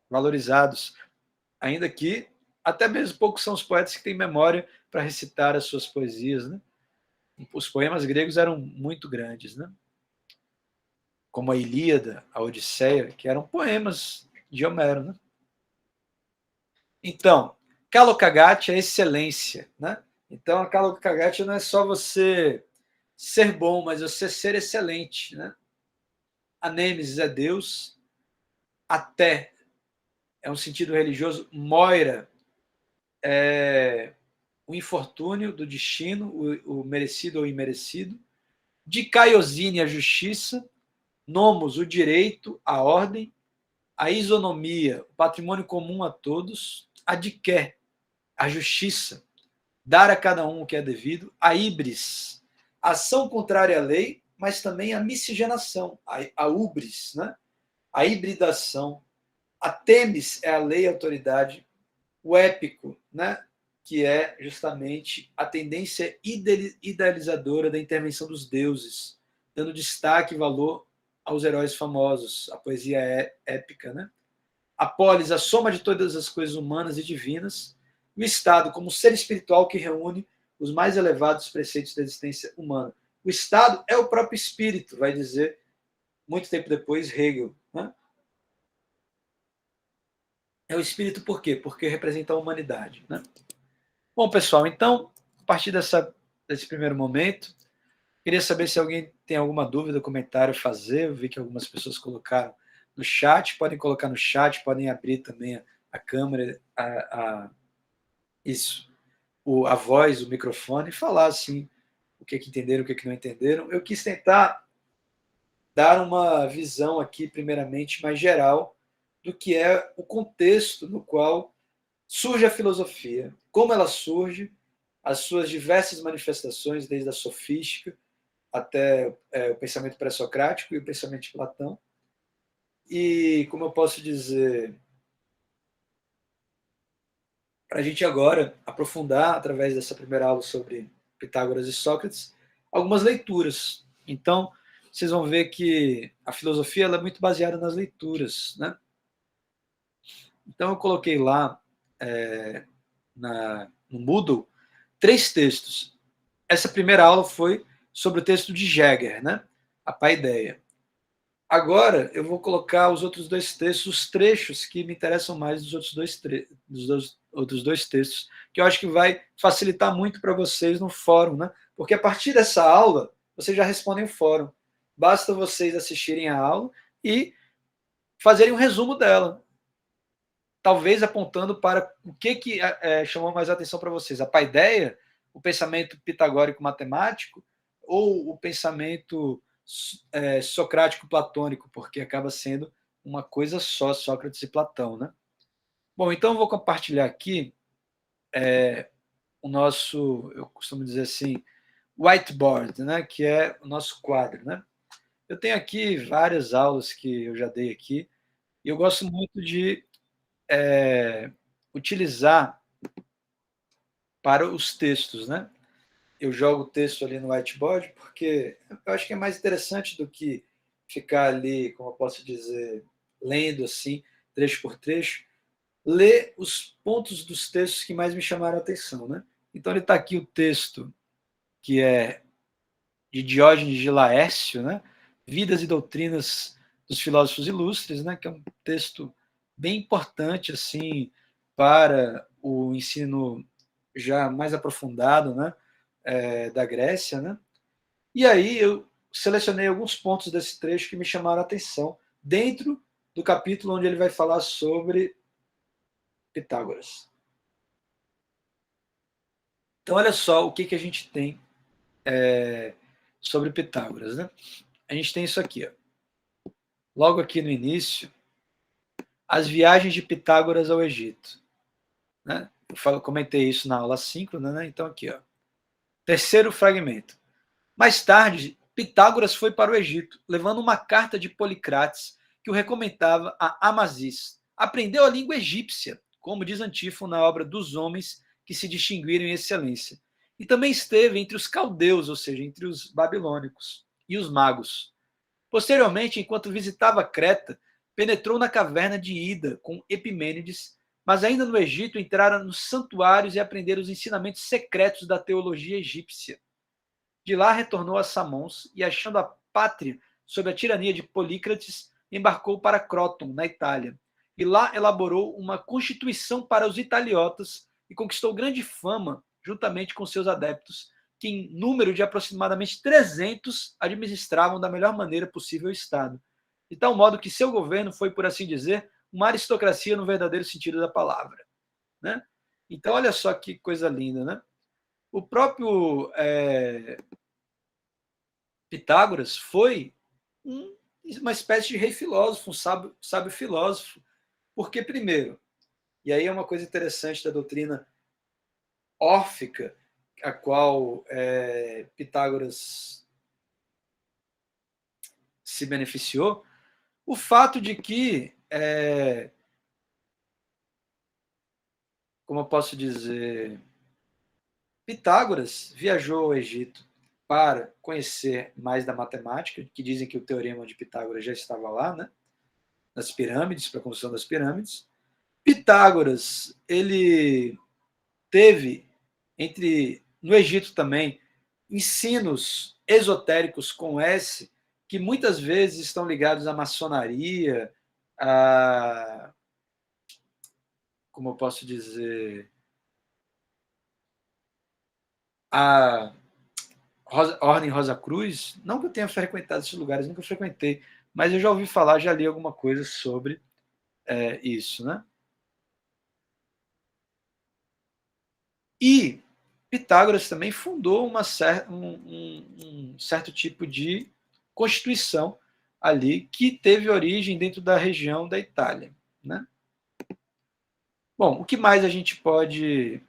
valorizados, ainda que até mesmo poucos são os poetas que têm memória para recitar as suas poesias, né? Os poemas gregos eram muito grandes, né? Como a Ilíada, a Odisseia, que eram poemas de Homero, né? Então, Kalokagati é excelência, né? Então, a Kalokagati não é só você ser bom, mas você ser excelente, né? A Nêmesis é Deus, até é um sentido religioso, Moira é o infortúnio do destino, o merecido ou imerecido, de Kaiosine, a justiça, Nomos, o direito, a ordem, a isonomia, o patrimônio comum a todos, a diké, a justiça, dar a cada um o que é devido, a híbris, ação contrária à lei, mas também a miscigenação, a ubris, né? A hibridação, a temis é a lei e a autoridade, o épico, né? Que é justamente a tendência idealizadora da intervenção dos deuses, dando destaque e valor aos heróis famosos, a poesia épica, né? A polis, a soma de todas as coisas humanas e divinas, o Estado como ser espiritual que reúne os mais elevados preceitos da existência humana. O Estado é o próprio espírito, vai dizer, muito tempo depois, Hegel. Né? É o espírito por quê? Porque representa a humanidade. Né? Bom, pessoal, então, a partir desse primeiro momento, queria saber se alguém tem alguma dúvida, comentário a fazer. Eu vi que algumas pessoas colocaram no chat, podem colocar no chat, podem abrir também a câmera, isso, a voz, o microfone, e falar assim, o que entenderam, o que não entenderam. Eu quis tentar dar uma visão aqui, primeiramente, mais geral, do que é o contexto no qual surge a filosofia, como ela surge, as suas diversas manifestações, desde a sofística até o pensamento pré-socrático e o pensamento de Platão. E, como eu posso dizer, para a gente agora aprofundar, através dessa primeira aula sobre Pitágoras e Sócrates, algumas leituras. Então, vocês vão ver que a filosofia ela é muito baseada nas leituras. Né? Então, eu coloquei lá no Moodle 3 textos. Essa primeira aula foi sobre o texto de Jäger, né? A Paideia. Agora, eu vou colocar os outros 2 textos, os trechos que me interessam mais dos outros dois textos, que eu acho que vai facilitar muito para vocês no fórum, né? Porque a partir dessa aula, vocês já respondem o fórum. Basta vocês assistirem a aula e fazerem um resumo dela. Talvez apontando para o que chamou mais atenção para vocês. A paideia, o pensamento pitagórico matemático ou o pensamento socrático-platônico, porque acaba sendo uma coisa só, Sócrates e Platão. Né? Bom, então eu vou compartilhar aqui o nosso, eu costumo dizer assim, whiteboard, né? Que é o nosso quadro. Né? Eu tenho aqui várias aulas que eu já dei aqui, e eu gosto muito de utilizar para os textos, né? Eu jogo o texto ali no whiteboard porque eu acho que é mais interessante do que ficar ali, como eu posso dizer, lendo assim, trecho por trecho. ler os pontos dos textos que mais me chamaram a atenção, né? Então ele está aqui o texto que é de Diógenes de Laércio, né? Vidas e Doutrinas dos Filósofos Ilustres, né? Que é um texto bem importante assim para o ensino já mais aprofundado, né? Da Grécia, né? E aí eu selecionei alguns pontos desse trecho que me chamaram a atenção dentro do capítulo onde ele vai falar sobre Pitágoras. Então, olha só o que a gente tem sobre Pitágoras, né? A gente tem isso aqui, ó. Logo aqui no início, as viagens de Pitágoras ao Egito, né? Eu comentei isso na aula síncrona, né? Então aqui, ó. Terceiro fragmento. Mais tarde, Pitágoras foi para o Egito, levando uma carta de Policrates que o recomendava a Amasis. Aprendeu a língua egípcia, como diz Antífon na obra dos homens que se distinguiram em excelência. E também esteve entre os caldeus, ou seja, entre os babilônicos, e os magos. Posteriormente, enquanto visitava Creta, penetrou na caverna de Ida com Epimênides, mas ainda no Egito entraram nos santuários e aprenderam os ensinamentos secretos da teologia egípcia. De lá retornou a Samons e, achando a pátria sob a tirania de Polícrates, embarcou para Croton, na Itália, e lá elaborou uma constituição para os italiotas e conquistou grande fama juntamente com seus adeptos, que em número de aproximadamente 300 administravam da melhor maneira possível o Estado, de tal modo que seu governo foi, por assim dizer, uma aristocracia no verdadeiro sentido da palavra, né? Então, olha só que coisa linda, né? O próprio Pitágoras foi uma espécie de rei filósofo, um sábio filósofo. Porque, primeiro, e aí é uma coisa interessante da doutrina órfica, a qual Pitágoras se beneficiou, o fato de que, como eu posso dizer, Pitágoras viajou ao Egito para conhecer mais da matemática, que dizem que o teorema de Pitágoras já estava lá, né? Nas pirâmides, para a construção das pirâmides. Pitágoras, ele teve no Egito também ensinos esotéricos com S que muitas vezes estão ligados à maçonaria, a, como eu posso dizer, a Ordem Rosa Cruz. Não que eu tenha frequentado esses lugares, nunca frequentei, mas eu já ouvi falar, já li alguma coisa sobre isso, né? E Pitágoras também fundou um certo tipo de constituição ali que teve origem dentro da região da Itália, né? Bom, o que mais a gente pode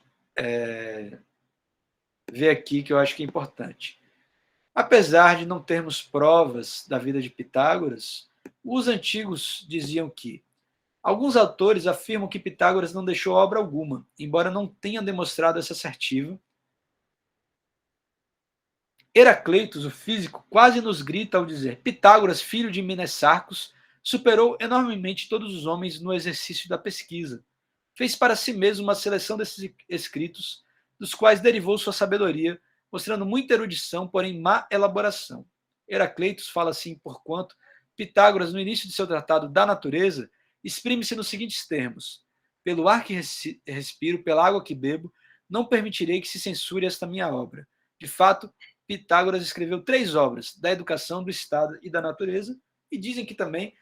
ver aqui que eu acho que é importante? Apesar de não termos provas da vida de Pitágoras, os antigos diziam que alguns autores afirmam que Pitágoras não deixou obra alguma, embora não tenham demonstrado essa assertiva. Heracleitos, o físico, quase nos grita ao dizer: Pitágoras, filho de Mnesarcos, superou enormemente todos os homens no exercício da pesquisa. Fez para si mesmo uma seleção desses escritos, dos quais derivou sua sabedoria, mostrando muita erudição, porém má elaboração. Heracleitos fala assim, porquanto Pitágoras, no início de seu tratado da natureza, exprime-se nos seguintes termos: pelo ar que respiro, pela água que bebo, não permitirei que se censure esta minha obra. De fato, Pitágoras escreveu 3 obras, da educação, do Estado e da natureza, e dizem que também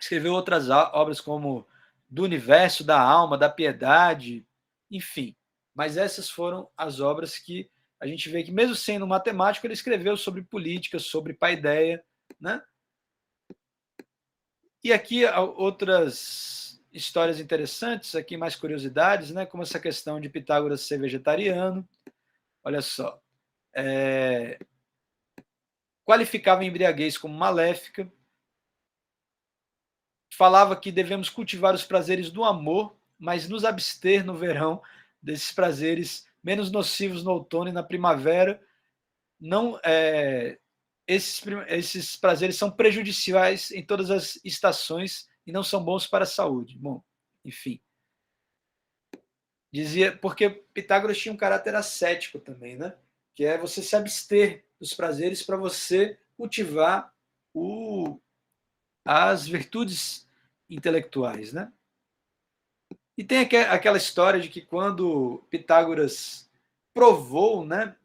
escreveu outras obras como do universo, da alma, da piedade, enfim. Mas essas foram as obras que a gente vê que, mesmo sendo matemático, ele escreveu sobre política, sobre paideia, né? E aqui outras histórias interessantes, aqui mais curiosidades, né? Como essa questão de Pitágoras ser vegetariano. Olha só. Qualificava a embriaguez como maléfica, falava que devemos cultivar os prazeres do amor, mas nos abster no verão desses prazeres menos nocivos no outono e na primavera. Não, esses prazeres são prejudiciais em todas as estações e não são bons para a saúde. Bom, enfim. Dizia, porque Pitágoras tinha um caráter ascético também, né? Que é você se abster dos prazeres para você cultivar as virtudes intelectuais, né? E tem aquela história de que quando Pitágoras provou, né,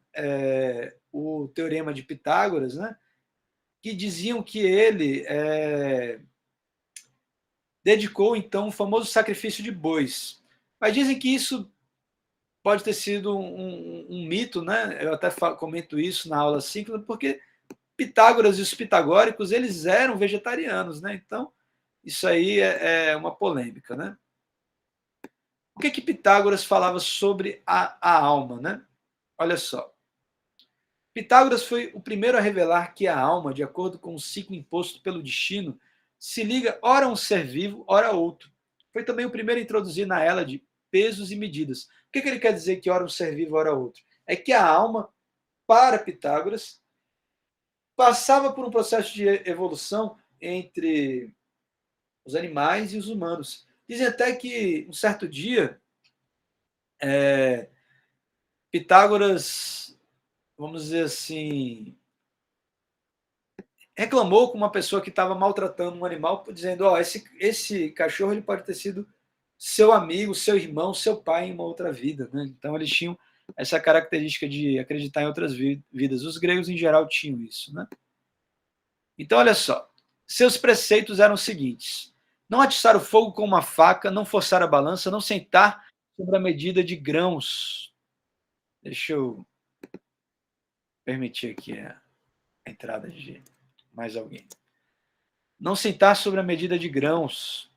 o teorema de Pitágoras, né, que diziam que ele dedicou então o famoso sacrifício de bois. Mas dizem que isso pode ter sido um mito, né? Eu até comento isso na aula 5, porque Pitágoras e os pitagóricos eles eram vegetarianos, né? Então isso aí é uma polêmica, né? O que Pitágoras falava sobre a alma, né? Olha só. Pitágoras foi o primeiro a revelar que a alma, de acordo com o ciclo imposto pelo destino, se liga ora a um ser vivo, ora a outro. Foi também o primeiro a introduzir na ela de pesos e medidas. O que ele quer dizer que ora um ser vivo, ora outro? É que a alma, para Pitágoras, passava por um processo de evolução entre os animais e os humanos. Dizem até que um certo dia Pitágoras, vamos dizer assim, reclamou com uma pessoa que estava maltratando um animal, dizendo: ó, esse cachorro ele pode ter sido seu amigo, seu irmão, seu pai em uma outra vida, né? Então eles tinham essa característica de acreditar em outras vidas. Os gregos em geral tinham isso, né? Então olha só, seus preceitos eram os seguintes: não atiçar o fogo com uma faca, não forçar a balança, não sentar sobre a medida de grãos. Deixa eu permitir aqui a entrada de mais alguém. Não sentar sobre a medida de grãos.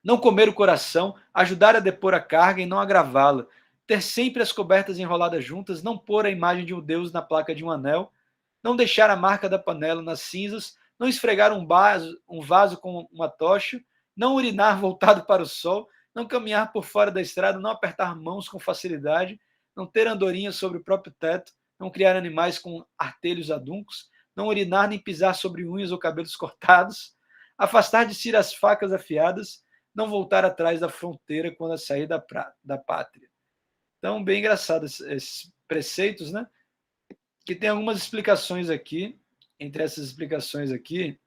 Não comer o coração, ajudar a depor a carga e não agravá-la. Ter sempre as cobertas enroladas juntas, não pôr a imagem de um deus na placa de um anel, não deixar a marca da panela nas cinzas, não esfregar um vaso com uma tocha, não urinar voltado para o sol, não caminhar por fora da estrada, não apertar mãos com facilidade, não ter andorinha sobre o próprio teto, não criar animais com artelhos aduncos, não urinar nem pisar sobre unhas ou cabelos cortados, afastar de si as facas afiadas, não voltar atrás da fronteira quando sair da pátria. Então, bem engraçado esses preceitos, né? Que tem algumas explicações aqui. Entre essas explicações aqui,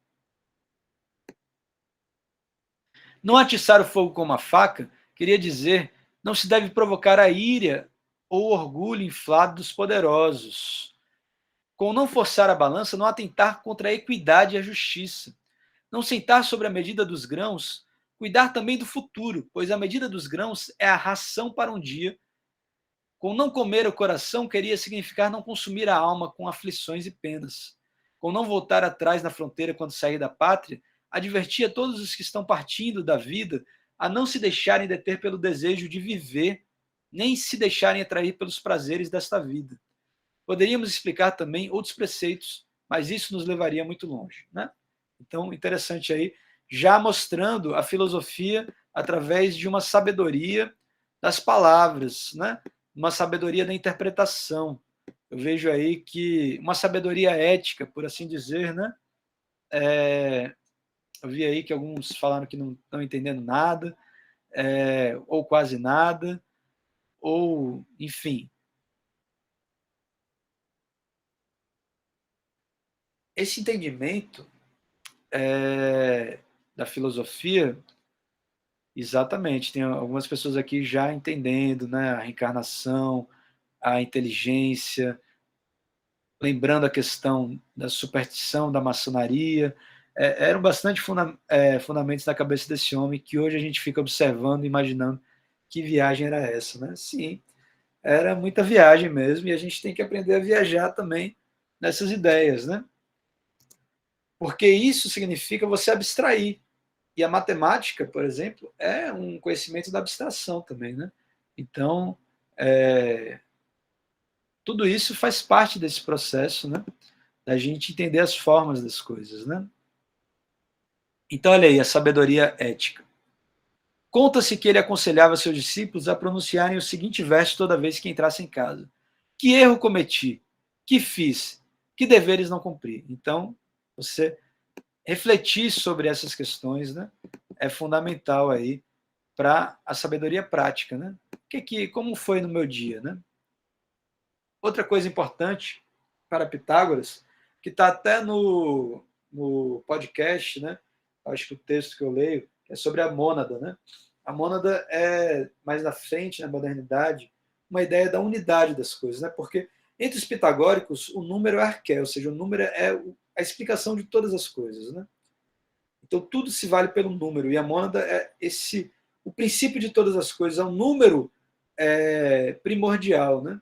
não atiçar o fogo com uma faca queria dizer não se deve provocar a ira ou orgulho inflado dos poderosos. Com não forçar a balança, não atentar contra a equidade e a justiça. Não sentar sobre a medida dos grãos, cuidar também do futuro, pois a medida dos grãos é a ração para um dia. Com não comer o coração, queria significar não consumir a alma com aflições e penas. Com não voltar atrás na fronteira quando sair da pátria, advertia todos os que estão partindo da vida a não se deixarem deter pelo desejo de viver, nem se deixarem atrair pelos prazeres desta vida. Poderíamos explicar também outros preceitos, mas isso nos levaria muito longe, né? Então, interessante aí, já mostrando a filosofia através de uma sabedoria das palavras, né? Uma sabedoria da interpretação. Eu vejo aí que uma sabedoria ética, por assim dizer, né? Eu vi aí que alguns falaram que não estão entendendo nada, ou quase nada, ou, enfim. Esse entendimento da filosofia, exatamente, tem algumas pessoas aqui já entendendo, né, a reencarnação, a inteligência, lembrando a questão da superstição, da maçonaria, eram bastante fundamentos na cabeça desse homem que hoje a gente fica observando, imaginando que viagem era essa, né? Sim, era muita viagem mesmo, e a gente tem que aprender a viajar também nessas ideias, né? Porque isso significa você abstrair. E a matemática, por exemplo, é um conhecimento da abstração também, né? Então, tudo isso faz parte desse processo, né? Da gente entender as formas das coisas, né? Então, olha aí, a sabedoria ética. Conta-se que ele aconselhava seus discípulos a pronunciarem o seguinte verso toda vez que entrassem em casa: que erro cometi? Que fiz? Que deveres não cumpri? Então, você refletir sobre essas questões, né, é fundamental aí para a sabedoria prática, né? Como foi no meu dia, né? Outra coisa importante para Pitágoras, que está até no podcast, né? Acho que o texto que eu leio é sobre a mônada, né? A mônada é, mais na frente, na modernidade, uma ideia da unidade das coisas, né? Porque entre os pitagóricos, o número é arqué, ou seja, o número é a explicação de todas as coisas, né? Então, tudo se vale pelo número, e a mônada é o princípio de todas as coisas, é um número primordial, né?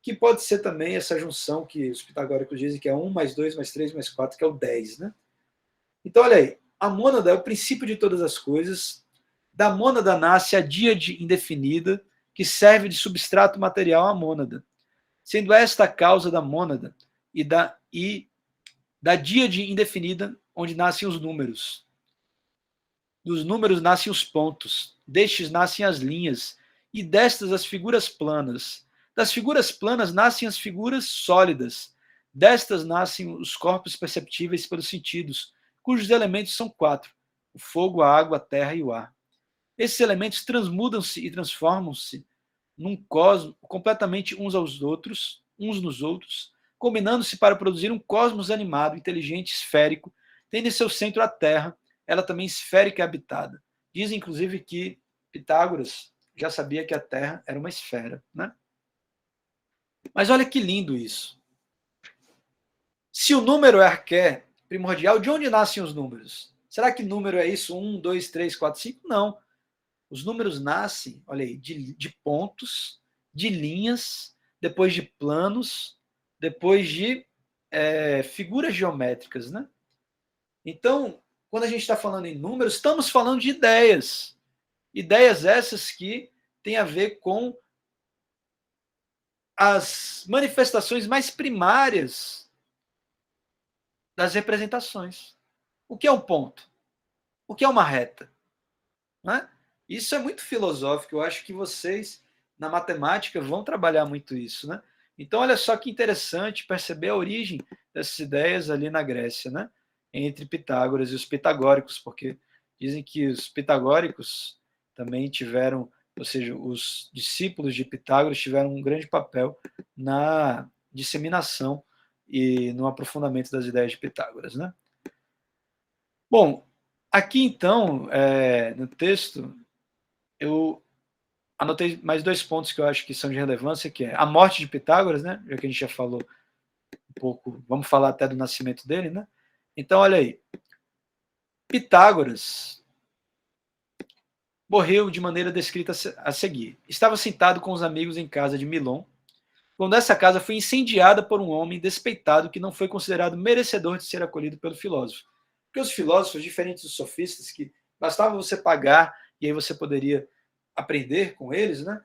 Que pode ser também essa junção que os pitagóricos dizem que é 1 mais 2 mais 3 mais 4, que é o 10, né? Então, olha aí, a mônada é o princípio de todas as coisas, da mônada nasce a díade indefinida, que serve de substrato material à mônada, sendo esta a causa da mônada e da díade indefinida, onde nascem os números. Dos números nascem os pontos, destes nascem as linhas, e destas as figuras planas. Das figuras planas nascem as figuras sólidas, destas nascem os corpos perceptíveis pelos sentidos, cujos elementos são 4: o fogo, a água, a terra e o ar. Esses elementos transmudam-se e transformam-se num cosmos completamente uns nos outros, combinando-se para produzir um cosmos animado, inteligente, esférico, tendo em seu centro a Terra, ela também esférica e habitada. Diz, inclusive, que Pitágoras já sabia que a Terra era uma esfera, né? Mas olha que lindo isso. Se o número é arqué primordial, de onde nascem os números? Será que número é isso? 1, 2, 3, 4, 5? Não. Os números nascem, olha aí, de pontos, de linhas, depois de planos, depois de figuras geométricas, né? Então, quando a gente está falando em números, estamos falando de ideias. Ideias essas que têm a ver com as manifestações mais primárias das representações. O que é um ponto? O que é uma reta? Né? Isso é muito filosófico. Eu acho que vocês, na matemática, vão trabalhar muito isso. Né? Então, olha só que interessante perceber a origem dessas ideias ali na Grécia, né? Entre Pitágoras e os pitagóricos, porque dizem que os pitagóricos também tiveram, ou seja, os discípulos de Pitágoras tiveram um grande papel na disseminação e no aprofundamento das ideias de Pitágoras. Né? Bom, aqui então, no texto, eu anotei mais 2 pontos que eu acho que são de relevância, que é a morte de Pitágoras, né? Já que a gente já falou um pouco, vamos falar até do nascimento dele, né? Então, olha aí. Pitágoras morreu de maneira descrita a seguir. Estava sentado com os amigos em casa de Milon, quando essa casa foi incendiada por um homem despeitado que não foi considerado merecedor de ser acolhido pelo filósofo. Porque os filósofos, diferentes dos sofistas, que bastava você pagar e aí você poderia aprender com eles, né?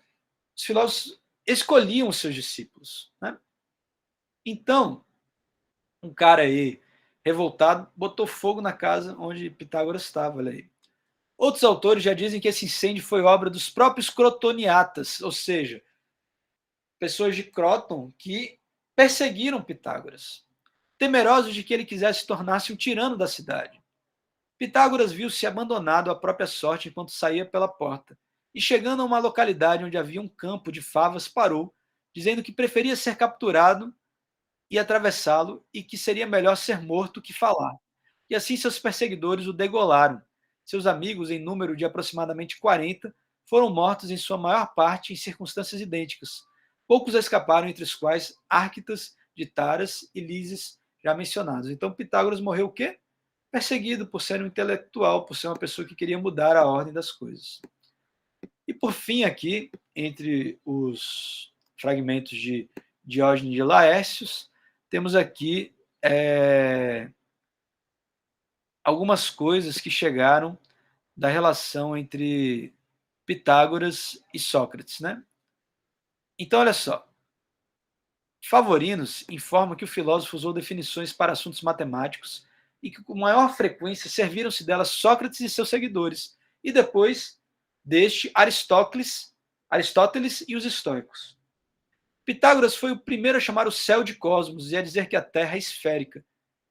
Os filósofos escolhiam os seus discípulos. Né? Então, um cara aí revoltado botou fogo na casa onde Pitágoras estava. Olha aí. Outros autores já dizem que esse incêndio foi obra dos próprios crotoniatas, ou seja, pessoas de Croton que perseguiram Pitágoras, temerosos de que ele quisesse tornar-se o tirano da cidade. Pitágoras viu-se abandonado à própria sorte enquanto saía pela porta, e chegando a uma localidade onde havia um campo de favas, parou, dizendo que preferia ser capturado e atravessá-lo, e que seria melhor ser morto que falar. E assim seus perseguidores o degolaram. Seus amigos, em número de aproximadamente 40, foram mortos em sua maior parte em circunstâncias idênticas. Poucos escaparam, entre os quais Árquitas, de Taras e Lises, já mencionados. Então Pitágoras morreu o quê? Perseguido por ser um intelectual, por ser uma pessoa que queria mudar a ordem das coisas. E por fim aqui, entre os fragmentos de Diógenes de Laércios, temos aqui algumas coisas que chegaram da relação entre Pitágoras e Sócrates, né? Então, olha só. Favorinos informa que o filósofo usou definições para assuntos matemáticos e que, com maior frequência, serviram-se delas Sócrates e seus seguidores, e depois deste Aristóteles e os estoicos. Pitágoras foi o primeiro a chamar o céu de cosmos e a dizer que a Terra é esférica.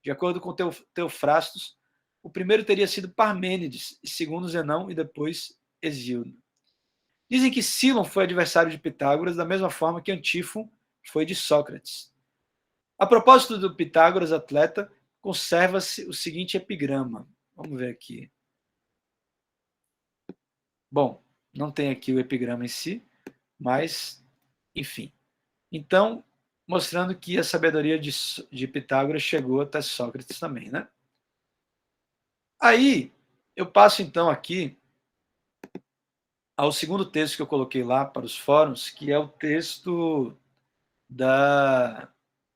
De acordo com Teofrastos, o primeiro teria sido Parmênides, e segundo Zenão, e depois Hesíodo. Dizem que Cílon foi adversário de Pitágoras, da mesma forma que Antífon foi de Sócrates. A propósito do Pitágoras, atleta, conserva-se o seguinte epigrama. Vamos ver aqui. Bom, não tem aqui o epigrama em si, mas, enfim. Então, mostrando que a sabedoria de Pitágoras chegou até Sócrates também, né? Aí, eu passo então aqui ao segundo texto que eu coloquei lá para os fóruns, que é o texto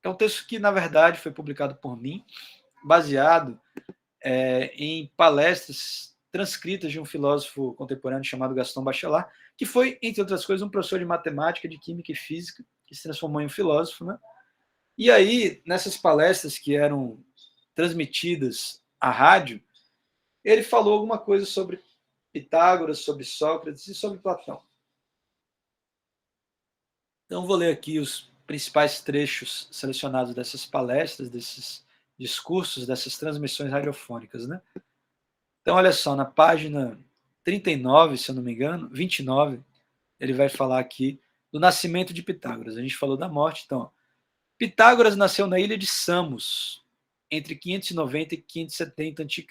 é um texto que, na verdade, foi publicado por mim, baseado em palestras transcritas de um filósofo contemporâneo chamado Gaston Bachelard, que foi, entre outras coisas, um professor de matemática, de química e física, que se transformou em um filósofo, né? E aí, nessas palestras que eram transmitidas à rádio, ele falou alguma coisa sobre Pitágoras, sobre Sócrates e sobre Platão. Então, vou ler aqui os principais trechos selecionados dessas palestras, desses discursos, dessas transmissões radiofônicas, né? Então, olha só, na página 39, se eu não me engano, 29, ele vai falar aqui do nascimento de Pitágoras. A gente falou da morte, então. Pitágoras nasceu na ilha de Samos, entre 590 e 570 a.C.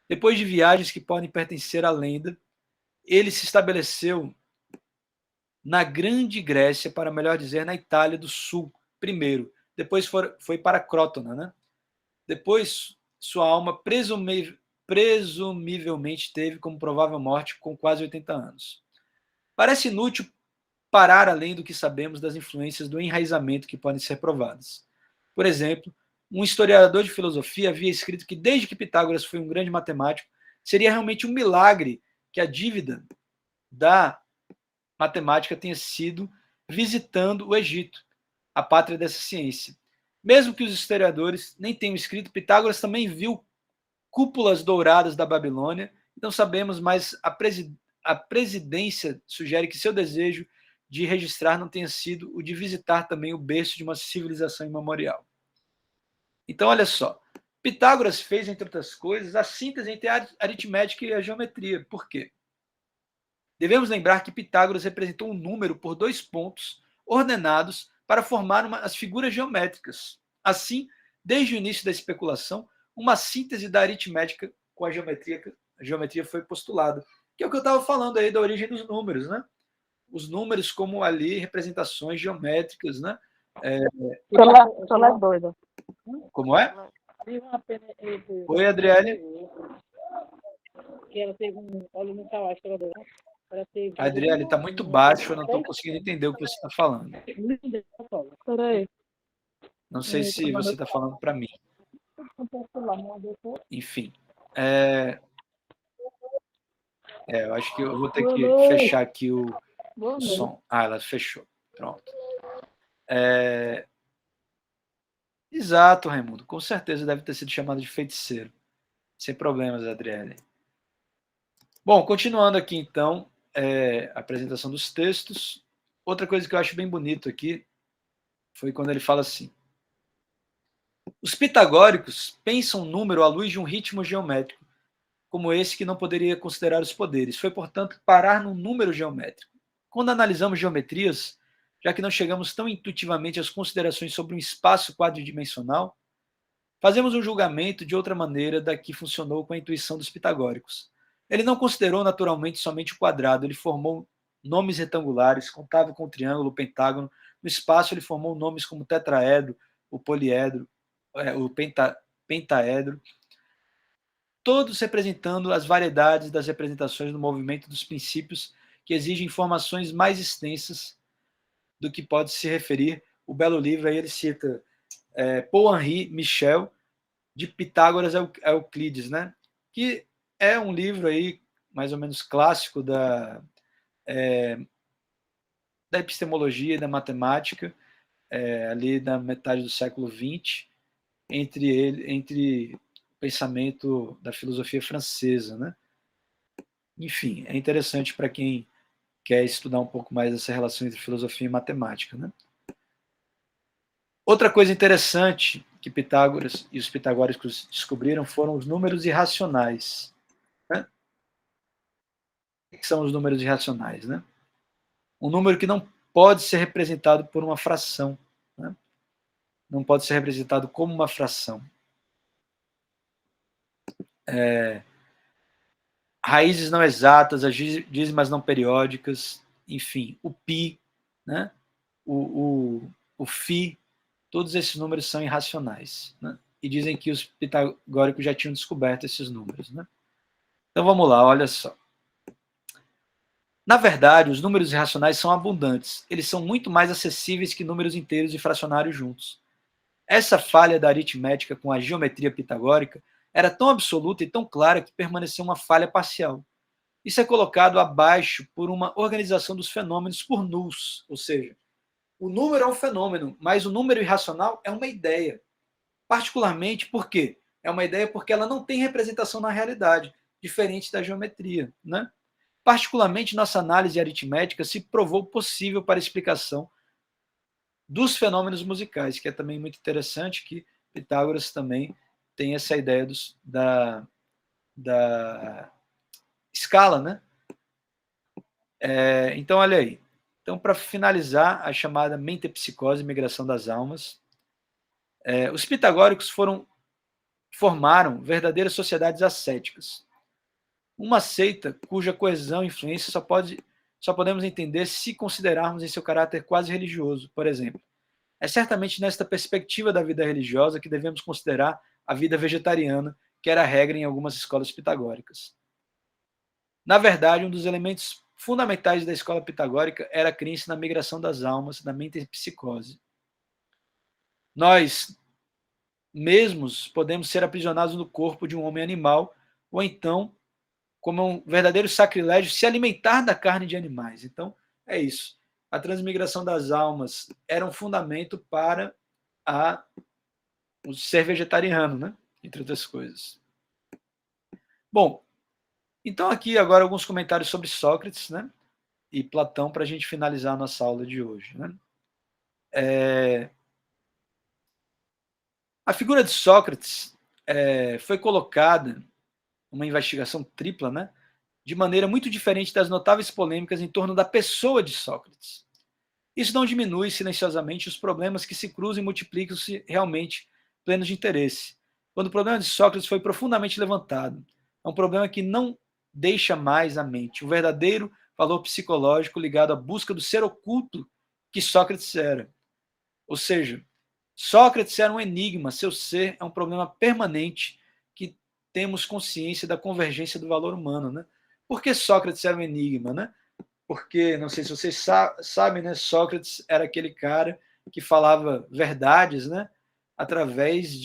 Depois de viagens que podem pertencer à lenda, ele se estabeleceu na Grande Grécia, para melhor dizer, na Itália do Sul, primeiro. Depois foi para Crótona, né? Depois, sua alma presumivelmente teve como provável morte com quase 80 anos. Parece inútil parar além do que sabemos das influências do enraizamento que podem ser provadas. Por exemplo, um historiador de filosofia havia escrito que desde que Pitágoras foi um grande matemático, seria realmente um milagre que a dívida da matemática tenha sido visitando o Egito, a pátria dessa ciência. Mesmo que os historiadores nem tenham escrito, Pitágoras também viu cúpulas douradas da Babilônia, não sabemos, mas a presidência sugere que seu desejo de registrar não tenha sido o de visitar também o berço de uma civilização imemorial. Então, olha só, Pitágoras fez, entre outras coisas, a síntese entre a aritmética e a geometria. Por quê? Devemos lembrar que Pitágoras representou um número por dois pontos ordenados para formar as figuras geométricas. Assim, desde o início da especulação, uma síntese da aritmética com a geometria foi postulada, que é o que eu estava falando aí da origem dos números, né? Os números como ali representações geométricas, né? Ela é doida. Como é? Oi, Adriele. Que ela teve olho no tal, acho que ela deu. Adriele, está muito baixo, eu não estou conseguindo entender o que você está falando. Peraí. Não sei se você está falando para mim. Enfim. Eu acho que eu vou ter que fechar aqui o som. Ah, ela fechou. Pronto. Exato, Raimundo. Com certeza deve ter sido chamado de feiticeiro. Sem problemas, Adriele. Bom, continuando aqui, então, a apresentação dos textos. Outra coisa que eu acho bem bonito aqui foi quando ele fala assim: os pitagóricos pensam o número à luz de um ritmo geométrico, como esse que não poderia considerar os poderes. Foi, portanto, parar num número geométrico. Quando analisamos geometrias, já que não chegamos tão intuitivamente às considerações sobre um espaço quadridimensional, fazemos um julgamento de outra maneira da que funcionou com a intuição dos pitagóricos. Ele não considerou naturalmente somente o quadrado, ele formou nomes retangulares, contava com o triângulo, o pentágono. No espaço, ele formou nomes como tetraedro, o poliedro, o pentaedro, todos representando as variedades das representações no movimento dos princípios que exigem informações mais extensas do que pode se referir. O belo livro aí ele cita Paul-Henri Michel, de Pitágoras a Euclides, né? Que é um livro aí mais ou menos clássico da epistemologia e da matemática, ali da metade do século XX, entre o pensamento da filosofia francesa, né? Enfim, é interessante para quem quer estudar um pouco mais essa relação entre filosofia e matemática, né? Outra coisa interessante que Pitágoras e os pitagóricos descobriram foram os números irracionais. Né? O que são os números irracionais? Né? Um número que não pode ser representado por uma fração. Né? Não pode ser representado como uma fração. Raízes não exatas, as dízimas não periódicas, enfim, o π, né? o φ, todos esses números são irracionais. Né? E dizem que os pitagóricos já tinham descoberto esses números. Né? Então vamos lá, olha só. Na verdade, os números irracionais são abundantes. Eles são muito mais acessíveis que números inteiros e fracionários juntos. Essa falha da aritmética com a geometria pitagórica era tão absoluta e tão clara que permaneceu uma falha parcial. Isso é colocado abaixo por uma organização dos fenômenos por nus, ou seja, o número é um fenômeno, mas o número irracional é uma ideia. Particularmente porque é uma ideia porque ela não tem representação na realidade, diferente da geometria. Né? Particularmente, nossa análise aritmética se provou possível para a explicação dos fenômenos musicais, que é também muito interessante que Pitágoras também tem essa ideia da escala, né? Então, olha aí. Então, para finalizar a chamada mentepsicose, migração das almas, os pitagóricos formaram verdadeiras sociedades ascéticas. Uma seita cuja coesão e influência só podemos entender se considerarmos em seu caráter quase religioso, por exemplo. É certamente nesta perspectiva da vida religiosa que devemos considerar a vida vegetariana, que era a regra em algumas escolas pitagóricas. Na verdade, um dos elementos fundamentais da escola pitagórica era a crença na migração das almas, na mentepsicose. Nós mesmos podemos ser aprisionados no corpo de um homem animal, ou então, como um verdadeiro sacrilégio, se alimentar da carne de animais. Então, é isso. A transmigração das almas era um fundamento para o ser vegetariano, né? Entre outras coisas. Bom, então aqui agora alguns comentários sobre Sócrates, né? E Platão para a gente finalizar a nossa aula de hoje. Né? A figura de Sócrates foi colocada uma investigação tripla, né? De maneira muito diferente das notáveis polêmicas em torno da pessoa de Sócrates. Isso não diminui silenciosamente os problemas que se cruzam e multiplicam-se realmente plenos de interesse. Quando o problema de Sócrates foi profundamente levantado, é um problema que não deixa mais a mente o verdadeiro valor psicológico ligado à busca do ser oculto que Sócrates era. Ou seja, Sócrates era um enigma, seu ser é um problema permanente que temos consciência da convergência do valor humano. Né? Por que Sócrates era um enigma? Né? Porque, não sei se vocês sabem, né, Sócrates era aquele cara que falava verdades, né, através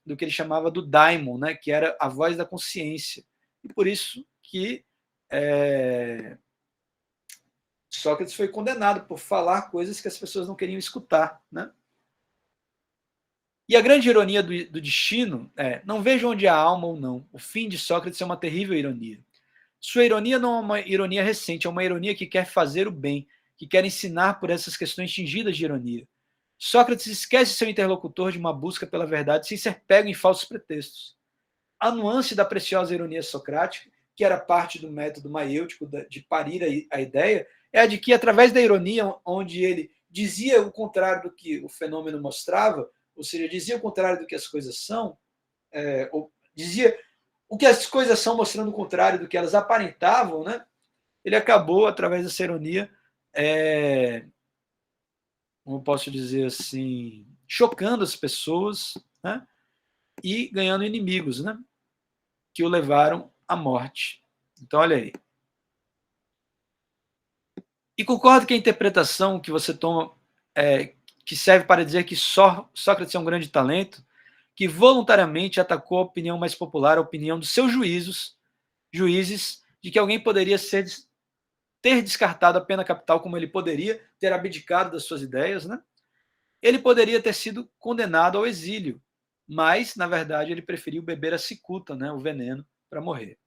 do que ele chamava do daimon, né, que era a voz da consciência. E por isso que Sócrates foi condenado por falar coisas que as pessoas não queriam escutar. Né? E a grande ironia do destino é, não vejo onde há alma ou não, o fim de Sócrates é uma terrível ironia. Sua ironia não é uma ironia recente, é uma ironia que quer fazer o bem, que quer ensinar por essas questões tingidas de ironia. Sócrates esquece seu interlocutor de uma busca pela verdade sem ser pego em falsos pretextos. A nuance da preciosa ironia socrática, que era parte do método maiêutico de parir a ideia, é a de que, através da ironia, onde ele dizia o contrário do que o fenômeno mostrava, ou seja, dizia o contrário do que as coisas são, ou dizia o que as coisas são mostrando o contrário do que elas aparentavam, né? Ele acabou, através dessa ironia, como posso dizer assim, chocando as pessoas, né? E ganhando inimigos, né? Que o levaram à morte. Então, olha aí. E concordo que a interpretação que você toma, que serve para dizer que Sócrates é um grande talento, que voluntariamente atacou a opinião mais popular, a opinião dos seus juízes, de que alguém poderia ter descartado a pena capital, como ele poderia ter abdicado das suas ideias, né? Ele poderia ter sido condenado ao exílio, mas, na verdade, ele preferiu beber a cicuta, né, o veneno, para morrer.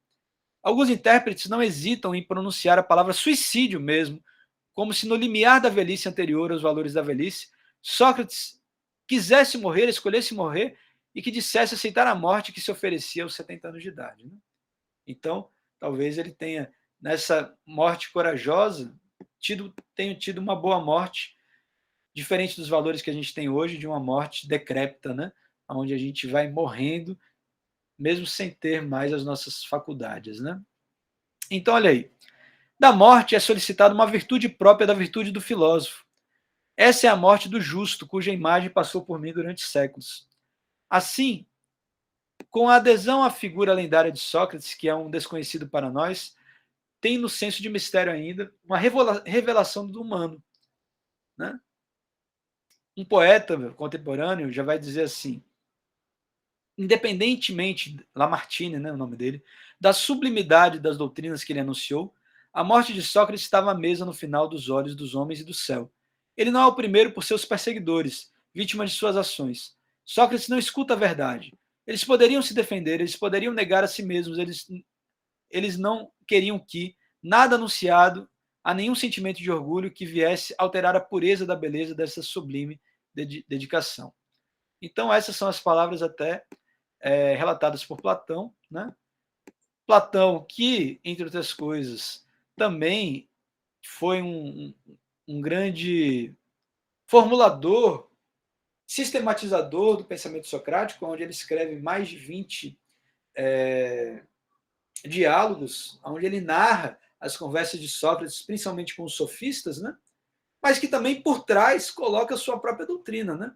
Alguns intérpretes não hesitam em pronunciar a palavra suicídio mesmo, como se no limiar da velhice anterior aos valores da velhice, Sócrates quisesse morrer, escolhesse morrer, e que dissesse aceitar a morte que se oferecia aos 70 anos de idade. Né? Então, talvez ele tenha, nessa morte corajosa, tenha tido uma boa morte, diferente dos valores que a gente tem hoje, de uma morte decrépita, né? Onde a gente vai morrendo, mesmo sem ter mais as nossas faculdades. Né? Então, olha aí. Da morte é solicitada uma virtude própria da virtude do filósofo. Essa é a morte do justo, cuja imagem passou por mim durante séculos. Assim, com a adesão à figura lendária de Sócrates, que é um desconhecido para nós, tem no senso de mistério ainda uma revelação do humano. Né? Um poeta contemporâneo já vai dizer assim, independentemente, Lamartine, né, o nome dele, da sublimidade das doutrinas que ele anunciou, a morte de Sócrates estava à mesa no final dos olhos dos homens e do céu. Ele não é o primeiro por seus perseguidores, vítima de suas ações. Sócrates não escuta a verdade. Eles poderiam se defender, eles poderiam negar a si mesmos, eles não queriam que nada anunciado a nenhum sentimento de orgulho que viesse alterar a pureza da beleza dessa sublime dedicação. Então, essas são as palavras até relatadas por Platão. Né? Platão, que, entre outras coisas, também foi um grande formulador, sistematizador do pensamento socrático, onde ele escreve mais de 20 diálogos, onde ele narra as conversas de Sócrates, principalmente com os sofistas, né? Mas que também, por trás, coloca a sua própria doutrina. Né?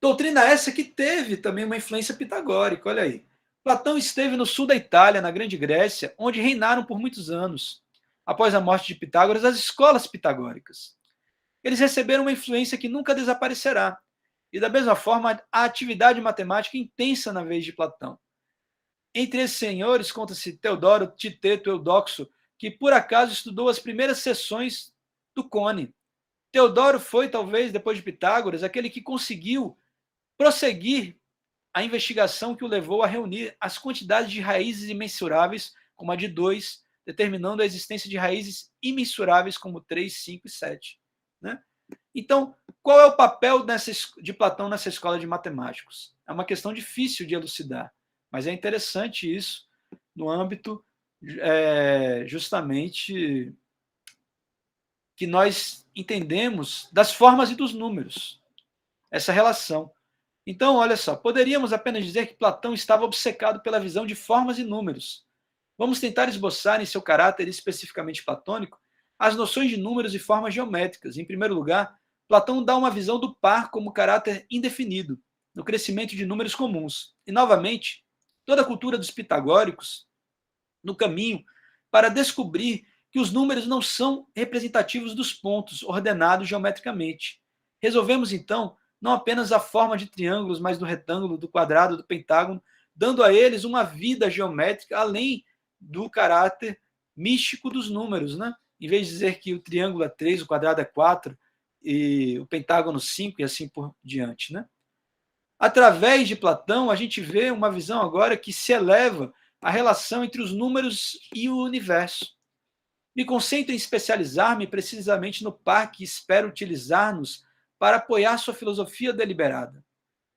Doutrina essa que teve também uma influência pitagórica, olha aí. Platão esteve no sul da Itália, na Grande Grécia, onde reinaram por muitos anos, após a morte de Pitágoras, as escolas pitagóricas. Eles receberam uma influência que nunca desaparecerá, e da mesma forma a atividade matemática intensa na vez de Platão. Entre esses senhores conta-se Teodoro, Titeto, Eudoxo, que por acaso estudou as primeiras sessões do Cone. Teodoro foi, talvez, depois de Pitágoras, aquele que conseguiu prosseguir a investigação que o levou a reunir as quantidades de raízes imensuráveis, como a de 2, determinando a existência de raízes imensuráveis como 3, 5 e 7. Né? Então, qual é o papel de Platão nessa escola de matemáticos? É uma questão difícil de elucidar, mas é interessante isso no âmbito justamente que nós entendemos das formas e dos números, essa relação. Então, olha só, poderíamos apenas dizer que Platão estava obcecado pela visão de formas e números. Vamos tentar esboçar em seu caráter especificamente platônico as noções de números e formas geométricas. Em primeiro lugar, Platão dá uma visão do par como caráter indefinido, no crescimento de números comuns. E, novamente, toda a cultura dos pitagóricos, no caminho para descobrir que os números não são representativos dos pontos ordenados geometricamente. Resolvemos, então, não apenas a forma de triângulos, mas do retângulo, do quadrado, do pentágono, dando a eles uma vida geométrica além do caráter místico dos números. Né? Em vez de dizer que o triângulo é 3, o quadrado é 4, e o pentágono 5, e assim por diante. Né? Através de Platão, a gente vê uma visão agora que se eleva à relação entre os números e o universo. Me concentro em especializar-me precisamente no par que espero utilizar-nos para apoiar sua filosofia deliberada,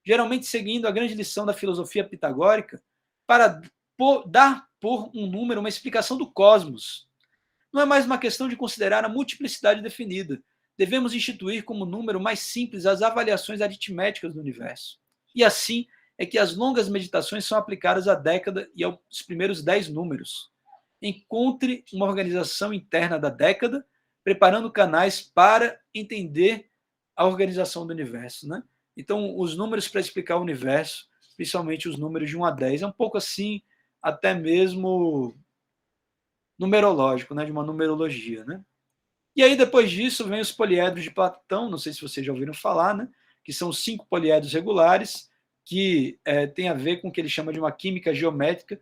geralmente seguindo a grande lição da filosofia pitagórica, para dar por um número uma explicação do cosmos. Não é mais uma questão de considerar a multiplicidade definida. Devemos instituir como número mais simples as avaliações aritméticas do universo. E assim é que as longas meditações são aplicadas à década e aos primeiros 10 números. Encontre uma organização interna da década, preparando canais para entender a organização do universo. Né? Então, os números para explicar o universo, principalmente os números de 1 a 10, é um pouco assim, até mesmo numerológico, né? De uma numerologia. Né? E aí, depois disso, vem os poliedros de Platão, não sei se vocês já ouviram falar, né? Que são 5 poliedros regulares, que tem a ver com o que ele chama de uma química geométrica,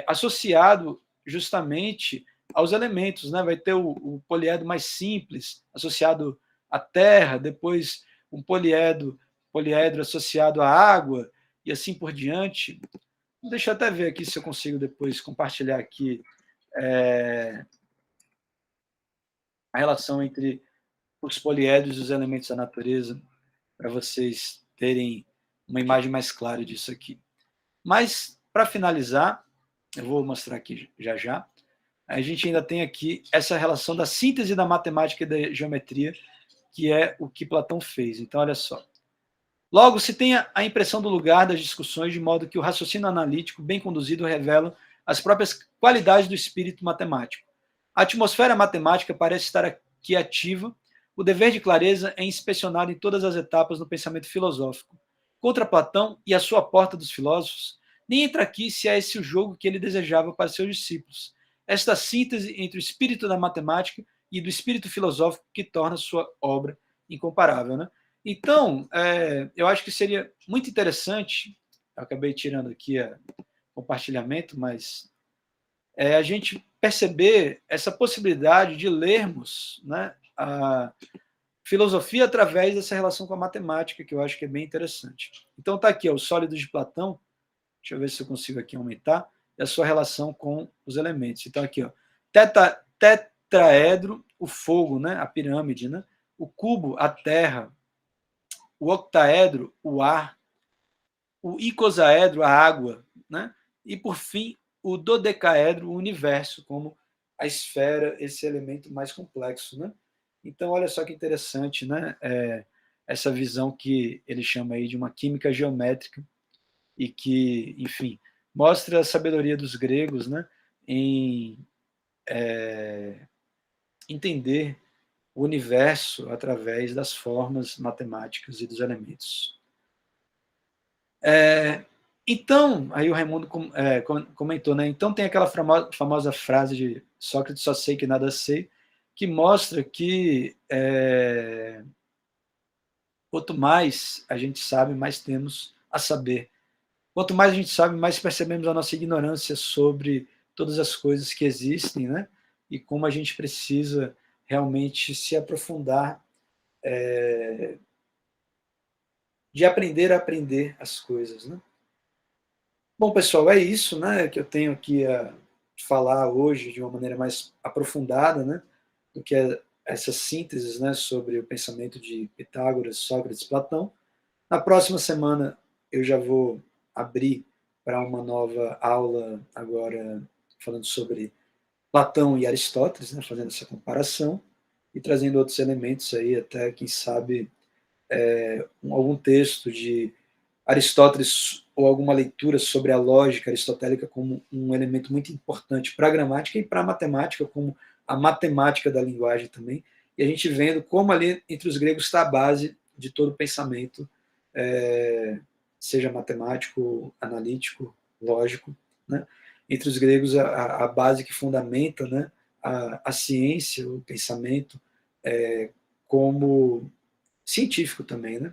associado justamente aos elementos. Né? Vai ter o poliedro mais simples, associado à terra, depois um poliedro associado à água, e assim por diante. Deixa eu até ver aqui se eu consigo depois compartilhar aqui a relação entre os poliedros e os elementos da natureza. para vocês terem uma imagem mais clara disso aqui. Mas, para finalizar, eu vou mostrar aqui já já, a gente ainda tem aqui essa relação da síntese da matemática e da geometria, que é o que Platão fez. Então, olha só. Logo, se tem a impressão do lugar das discussões, de modo que o raciocínio analítico, bem conduzido, revela as próprias qualidades do espírito matemático. A atmosfera matemática parece estar aqui ativa. O dever de clareza é inspecionado em todas as etapas no pensamento filosófico. Contra Platão e a sua porta dos filósofos, nem entra aqui se é esse o jogo que ele desejava para seus discípulos. Esta síntese entre o espírito da matemática e do espírito filosófico que torna sua obra incomparável, né? Então, eu acho que seria muito interessante, eu acabei tirando aqui o compartilhamento, mas a gente perceber essa possibilidade de lermos, né, a filosofia através dessa relação com a matemática, que eu acho que é bem interessante. Então está aqui, os sólidos de Platão, deixa eu ver se eu consigo aqui aumentar, e a sua relação com os elementos. Então aqui, ó, tetraedro, o fogo, né, a pirâmide, né, o cubo, a terra, o octaedro, o ar, o icosaedro, a água, né, e por fim o dodecaedro, o universo, como a esfera, esse elemento mais complexo, né? Então, olha só que interessante, né? Essa visão que ele chama aí de uma química geométrica e que, enfim, mostra a sabedoria dos gregos, né? Em entender o universo através das formas matemáticas e dos elementos. Então, aí o Raimundo comentou, né? Então tem aquela famosa frase de Sócrates, só sei que nada sei, que mostra que quanto mais a gente sabe, mais temos a saber. Quanto mais a gente sabe, mais percebemos a nossa ignorância sobre todas as coisas que existem, né? E como a gente precisa realmente se aprofundar de aprender a aprender as coisas, né? Bom, pessoal, é isso, né, que eu tenho aqui a falar hoje de uma maneira mais aprofundada, né, do que essas sínteses, né, sobre o pensamento de Pitágoras, Sócrates, Platão. Na próxima semana eu já vou abrir para uma nova aula agora falando sobre Platão e Aristóteles, né, fazendo essa comparação e trazendo outros elementos aí, até quem sabe algum texto de Aristóteles ou alguma leitura sobre a lógica aristotélica como um elemento muito importante para a gramática e para a matemática, como a matemática da linguagem também, e a gente vendo como ali entre os gregos está a base de todo o pensamento, seja matemático, analítico, lógico, né? Entre os gregos a base que fundamenta, né, a ciência, o pensamento, como científico também, né?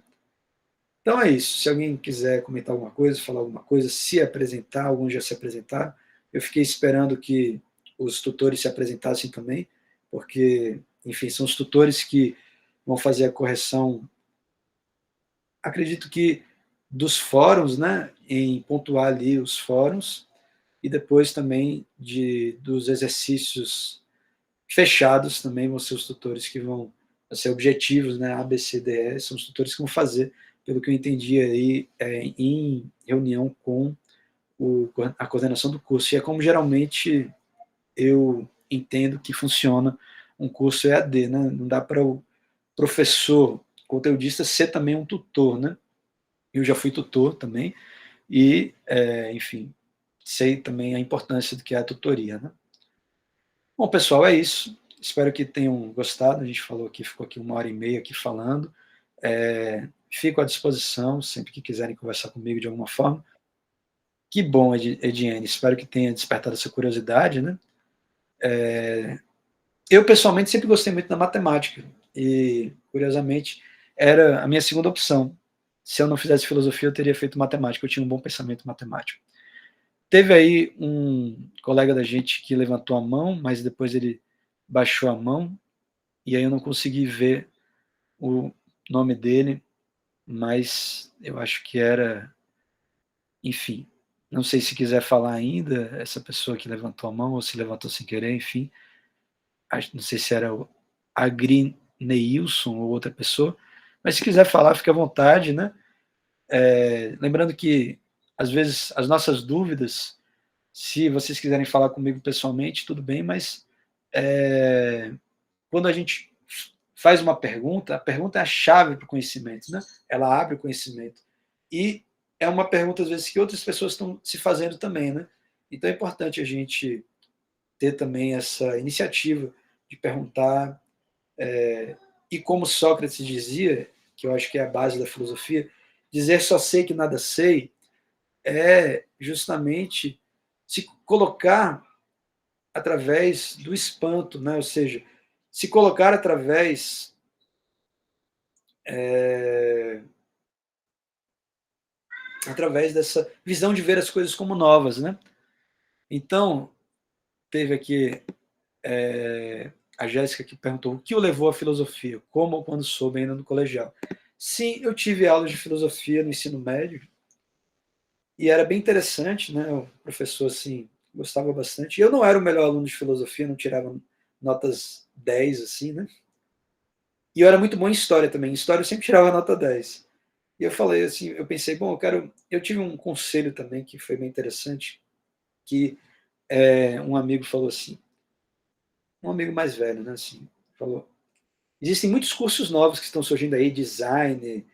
Então é isso. Se alguém quiser comentar alguma coisa, falar alguma coisa, se apresentar, alguns já se apresentaram. Eu fiquei esperando que os tutores se apresentassem também, porque, enfim, são os tutores que vão fazer a correção, acredito que dos fóruns, né, em pontuar ali os fóruns, e depois também dos exercícios fechados também vão ser os tutores que vão ser objetivos, né, A, B, C, D, E, são os tutores que vão fazer, pelo que eu entendi aí, em reunião com a coordenação do curso. E é como geralmente eu entendo que funciona um curso EAD, né? Não dá para o professor conteudista ser também um tutor, né? Eu já fui tutor também e, enfim, sei também a importância do que é a tutoria, né? Bom, pessoal, é isso. Espero que tenham gostado. A gente falou aqui, ficou aqui 1h30 aqui falando. Fico à disposição, sempre que quiserem conversar comigo de alguma forma. Que bom, Ediane. Espero que tenha despertado essa curiosidade, né? Eu, pessoalmente, sempre gostei muito da matemática. E, curiosamente, era a minha segunda opção. Se eu não fizesse filosofia, eu teria feito matemática. Eu tinha um bom pensamento matemático. Teve aí um colega da gente que levantou a mão, mas depois ele baixou a mão, e aí eu não consegui ver o nome dele, mas eu acho que era, enfim, não sei se quiser falar ainda, essa pessoa que levantou a mão, ou se levantou sem querer, enfim, não sei se era o Agrineilson ou outra pessoa, Mas se quiser falar, fique à vontade, né? Lembrando que, às vezes, as nossas dúvidas, se vocês quiserem falar comigo pessoalmente, tudo bem, mas quando a gente faz uma pergunta, a pergunta é a chave para o conhecimento, né? Ela abre o conhecimento. E é uma pergunta, às vezes, que outras pessoas estão se fazendo também, né? Então é importante a gente ter também essa iniciativa de perguntar, e como Sócrates dizia, que eu acho que é a base da filosofia, dizer só sei que nada sei é justamente se colocar através do espanto, né? Ou seja, se colocar através dessa visão de ver as coisas como novas, né? Então, teve aqui a Jéssica que perguntou o que o levou à filosofia, como ou quando soube ainda no colegial. Sim, eu tive aulas de filosofia no ensino médio e era bem interessante, né? O professor, assim, gostava bastante. Eu não era o melhor aluno de filosofia, não tirava notas 10, assim, né? E eu era muito bom em história também. Em história eu sempre tirava nota 10. E eu falei assim, eu pensei, bom, eu tive um conselho também que foi bem interessante, que um amigo falou assim, um amigo mais velho, né, assim, falou, existem muitos cursos novos que estão surgindo aí, design,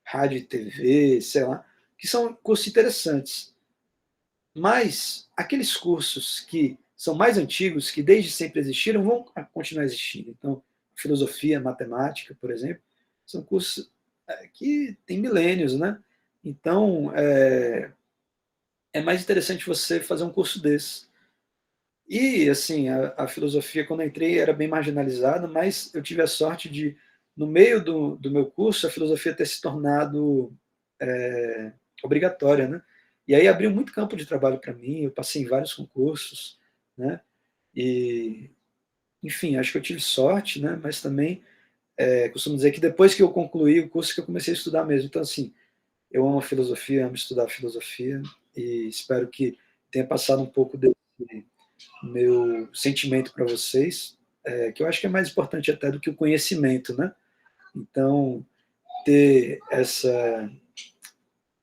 rádio e TV, sei lá, que são cursos interessantes. Mas aqueles cursos que são mais antigos, que desde sempre existiram, vão continuar existindo. Então, filosofia, matemática, por exemplo, são cursos que têm milênios, né? Então, é mais interessante você fazer um curso desse. E, assim, a filosofia, quando eu entrei, era bem marginalizada, mas eu tive a sorte de, no meio do meu curso, a filosofia ter se tornado obrigatória, né? E aí abriu muito campo de trabalho para mim, eu passei em vários concursos, né? E, enfim, acho que eu tive sorte, né? Mas também costumo dizer que depois que eu concluí o curso que eu comecei a estudar mesmo. Então, assim, eu amo a filosofia, amo estudar filosofia e espero que tenha passado um pouco desse meu sentimento para vocês, que eu acho que é mais importante até do que o conhecimento, né? Então, ter essa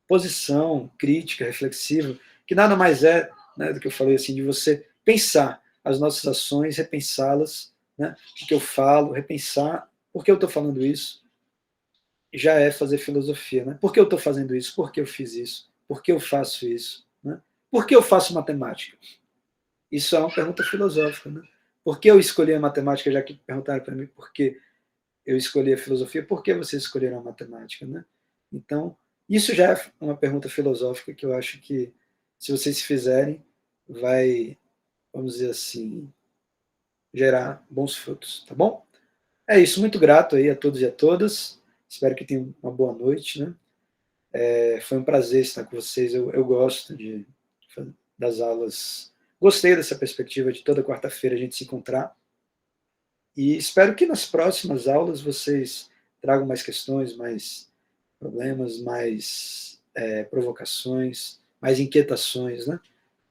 posição crítica, reflexiva, que nada mais é, né, do que eu falei assim, de você pensar as nossas ações, repensá-las, né, o que eu falo, repensar por que eu estou falando isso, já é fazer filosofia. Né? Por que eu estou fazendo isso? Por que eu fiz isso? Por que eu faço isso? Né? Por que eu faço matemática? Isso é uma pergunta filosófica. Né? Por que eu escolhi a matemática, já que perguntaram para mim por que eu escolhi a filosofia, por que vocês escolheram a matemática? Né? Então, isso já é uma pergunta filosófica que eu acho que, se vocês fizerem, vai, vamos dizer assim, gerar bons frutos, tá bom? É isso, muito grato aí a todos e a todas. Espero que tenham uma boa noite, né? Foi um prazer estar com vocês. Eu gosto das aulas. Gostei dessa perspectiva de toda quarta-feira a gente se encontrar. E espero que nas próximas aulas vocês tragam mais questões, mais problemas, mais provocações, mais inquietações, né?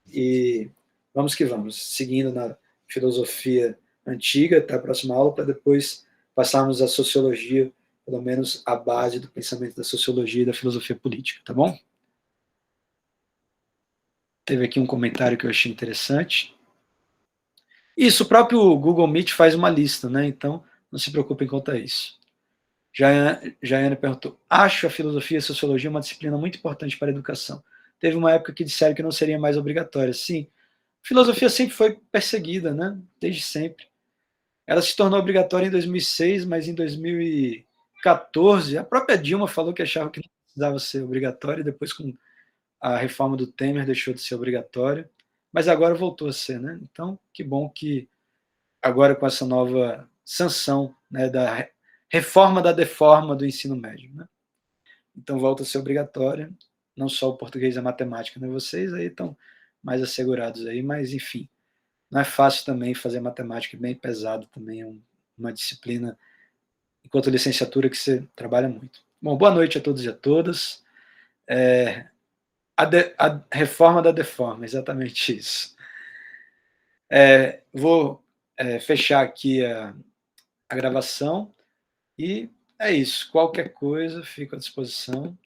E vamos que vamos, seguindo na filosofia antiga até a próxima aula, para depois passarmos à sociologia, pelo menos a base do pensamento da sociologia e da filosofia política, tá bom? Teve aqui um comentário que eu achei interessante. Isso, o próprio Google Meet faz uma lista, né? Então, não se preocupem quanto a isso. Jaiane perguntou, acho a filosofia e a sociologia uma disciplina muito importante para a educação. Teve uma época que disseram que não seria mais obrigatória. Sim, a filosofia sempre foi perseguida, né? Desde sempre. Ela se tornou obrigatória em 2006, mas em 2014, a própria Dilma falou que achava que não precisava ser obrigatória, e depois com a reforma do Temer deixou de ser obrigatória, mas agora voltou a ser, né? Então, que bom que agora com essa nova sanção, né, da reforma da deforma do ensino médio, né? Então volta a ser obrigatória, não só o português e a matemática, né? Vocês aí estão mais assegurados aí, mas enfim, não é fácil também fazer matemática, bem pesado também, é uma disciplina, enquanto licenciatura, que você trabalha muito. Bom, boa noite a todos e a todas. A reforma da deforma, exatamente isso. Vou fechar aqui a gravação e É isso. Qualquer coisa, fico à disposição.